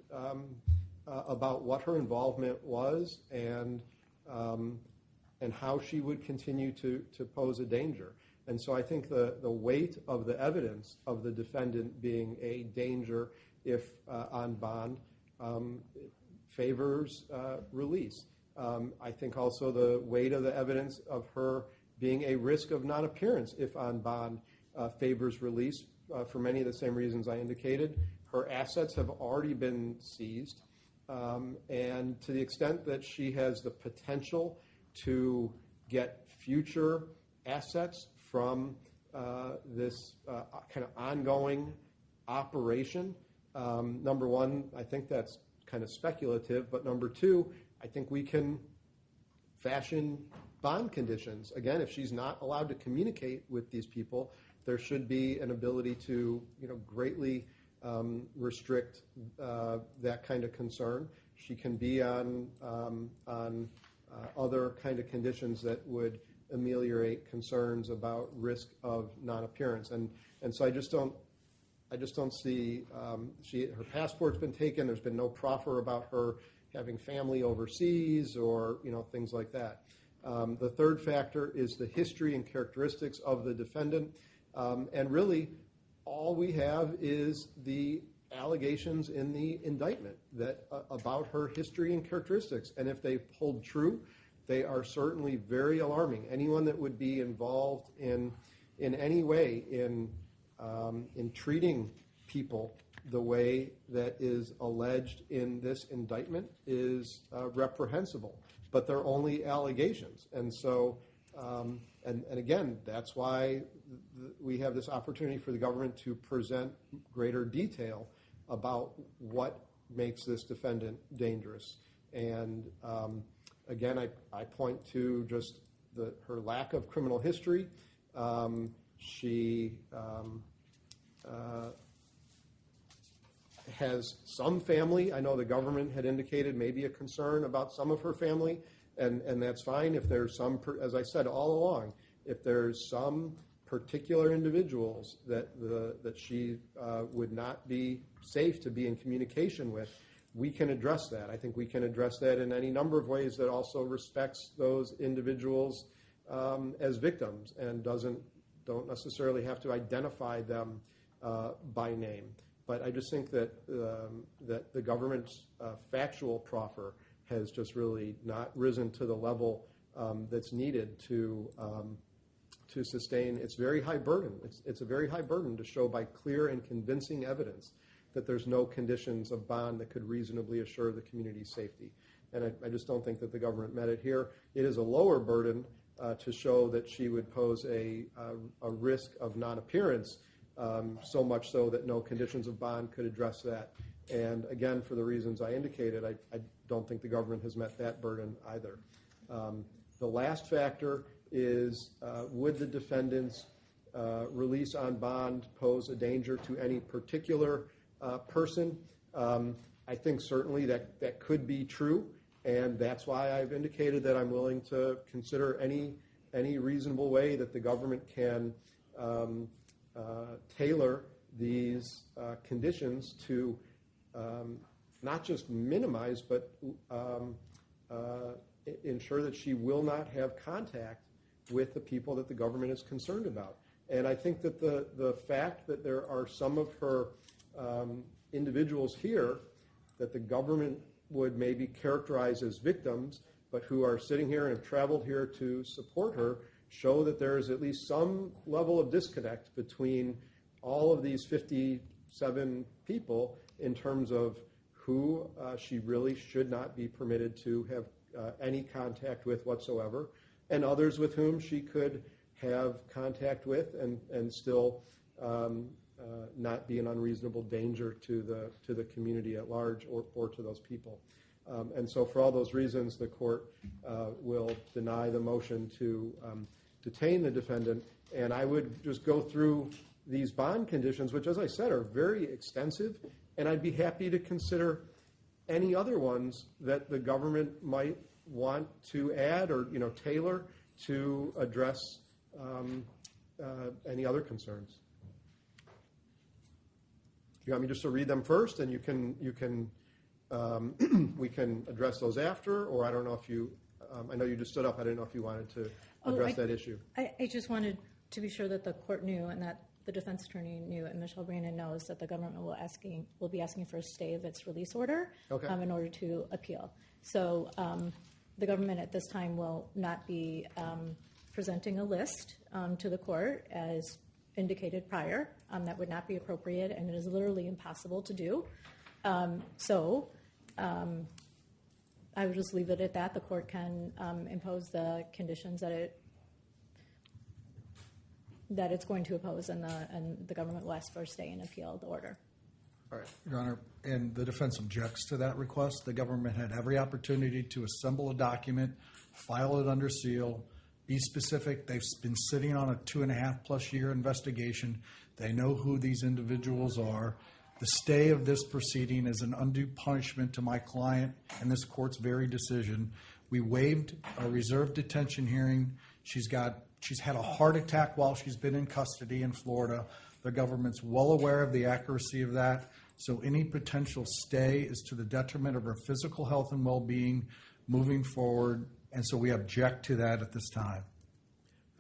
about what her involvement was and how she would continue to pose a danger. And so I think the weight of the evidence of the defendant being a danger if on bond favors release. I think also the weight of the evidence of her being a risk of non-appearance if on bond favors release for many of the same reasons I indicated. Her assets have already been seized, and to the extent that she has the potential to get future assets from this kind of ongoing operation, number one, I think that's kind of speculative, but number two, I think we can fashion bond conditions. Again, if she's not allowed to communicate with these people, there should be an ability to greatly restrict that kind of concern. She can be on other kind of conditions that would ameliorate concerns about risk of non-appearance. And so I just don't see her passport's been taken. There's been no proffer about her having family overseas or things like that. The third factor is the history and characteristics of the defendant. And really, all we have is the allegations in the indictment that about her history and characteristics. And if they hold true, they are certainly very alarming. Anyone that would be involved in any way in treating people the way that is alleged in this indictment is reprehensible. But they're only allegations. And so, and again, that's why we have this opportunity for the government to present greater detail about what makes this defendant dangerous. And again, I point to just her lack of criminal history. She has some family. I know the government had indicated maybe a concern about some of her family, and that's fine if there's some, as I said all along, if there's some particular individuals that she would not be safe to be in communication with, we can address that. I think we can address that in any number of ways that also respects those individuals as victims and don't necessarily have to identify them by name. But I just think that that the government's factual proffer has just really not risen to the level that's needed to sustain its very high burden. It's a very high burden to show by clear and convincing evidence that there's no conditions of bond that could reasonably assure the community's safety. And I just don't think that the government met it here. It is a lower burden to show that she would pose a risk of non-appearance, so much so that no conditions of bond could address that. And again, for the reasons I indicated, I don't think the government has met that burden either. The last factor is, would the defendant's release on bond pose a danger to any particular person? I think certainly that could be true, and that's why I've indicated that I'm willing to consider any reasonable way that the government can tailor these conditions to not just minimize, but ensure that she will not have contact with the people that the government is concerned about. And I think that the fact that there are some of her individuals here that the government would maybe characterize as victims, but who are sitting here and have traveled here to support her, show that there is at least some level of disconnect between all of these 57 people in terms of who she really should not be permitted to have any contact with whatsoever, and others with whom she could have contact with and still not be an unreasonable danger to the community at large or to those people. And so for all those reasons, the court will deny the motion to detain the defendant. And I would just go through these bond conditions, which, as I said, are very extensive, and I'd be happy to consider any other ones that the government might want to add or tailor to address any other concerns. You want me just to read them first, and you can we can address those after, or I don't know if you. I know you just stood up. I didn't know if you wanted to address that issue. I just wanted to be sure that the court knew and that the defense attorney knew, and Michelle Brannons knows that the government will be asking for a stay of its release order in order to appeal. So the government at this time will not be presenting a list to the court as indicated prior. That would not be appropriate, and it is literally impossible to do. So I would just leave it at that. The court can impose the conditions that it's going to oppose, and the government will ask for a stay and appeal the order. All right. Your Honor, and the defense objects to that request. The government had every opportunity to assemble a document, file it under seal, be specific. They've been sitting on a 2.5+ year investigation. They know who these individuals are. The stay of this proceeding is an undue punishment to my client and this court's very decision. We waived a reserved detention hearing. She's had a heart attack while she's been in custody in Florida. The government's well aware of the accuracy of that. So any potential stay is to the detriment of her physical health and well-being moving forward. And so we object to that at this time.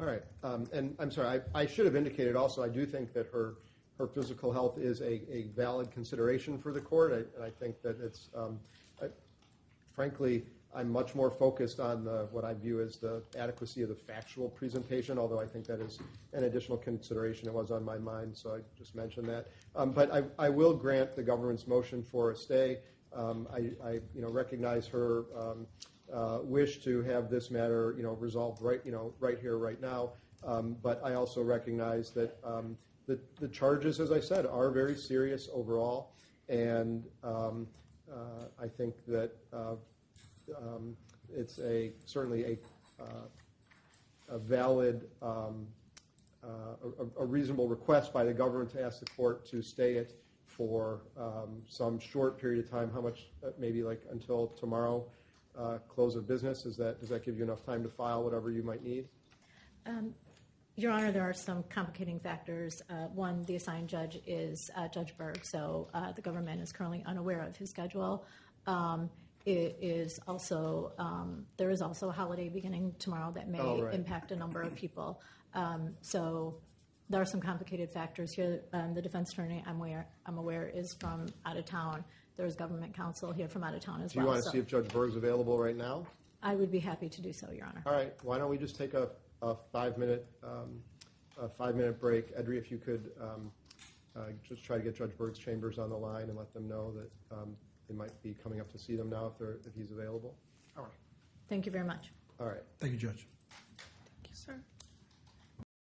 All right. And I'm sorry, I should have indicated also, I do think that her physical health is a valid consideration for the court. I think that it's, frankly, I'm much more focused on what I view as the adequacy of the factual presentation, although I think that is an additional consideration. It was on my mind, so I just mentioned that. But I will grant the government's motion for a stay. I recognize her wish to have this matter resolved right here, right now. But I also recognize that the charges, as I said, are very serious overall, and I think that it's certainly a valid, a reasonable request by the government to ask the court to stay it for some short period of time. How much? Maybe like until tomorrow, close of business. Does that give you enough time to file whatever you might need? Your Honor, there are some complicating factors. One, the assigned judge is Judge Berg, so the government is currently unaware of his schedule. It is also there is also a holiday beginning tomorrow that may impact a number of people. So there are some complicated factors here. The defense attorney, I'm aware, is from out of town. There's government counsel here from out of town as well. Do you want to see if Judge Berg's available right now? I would be happy to do so, Your Honor. All right. Why don't we just take a 5-minute break? Edry, if you could just try to get Judge Berg's chambers on the line and let them know that they might be coming up to see them now if he's available. All right. Thank you very much. All right. Thank you, Judge.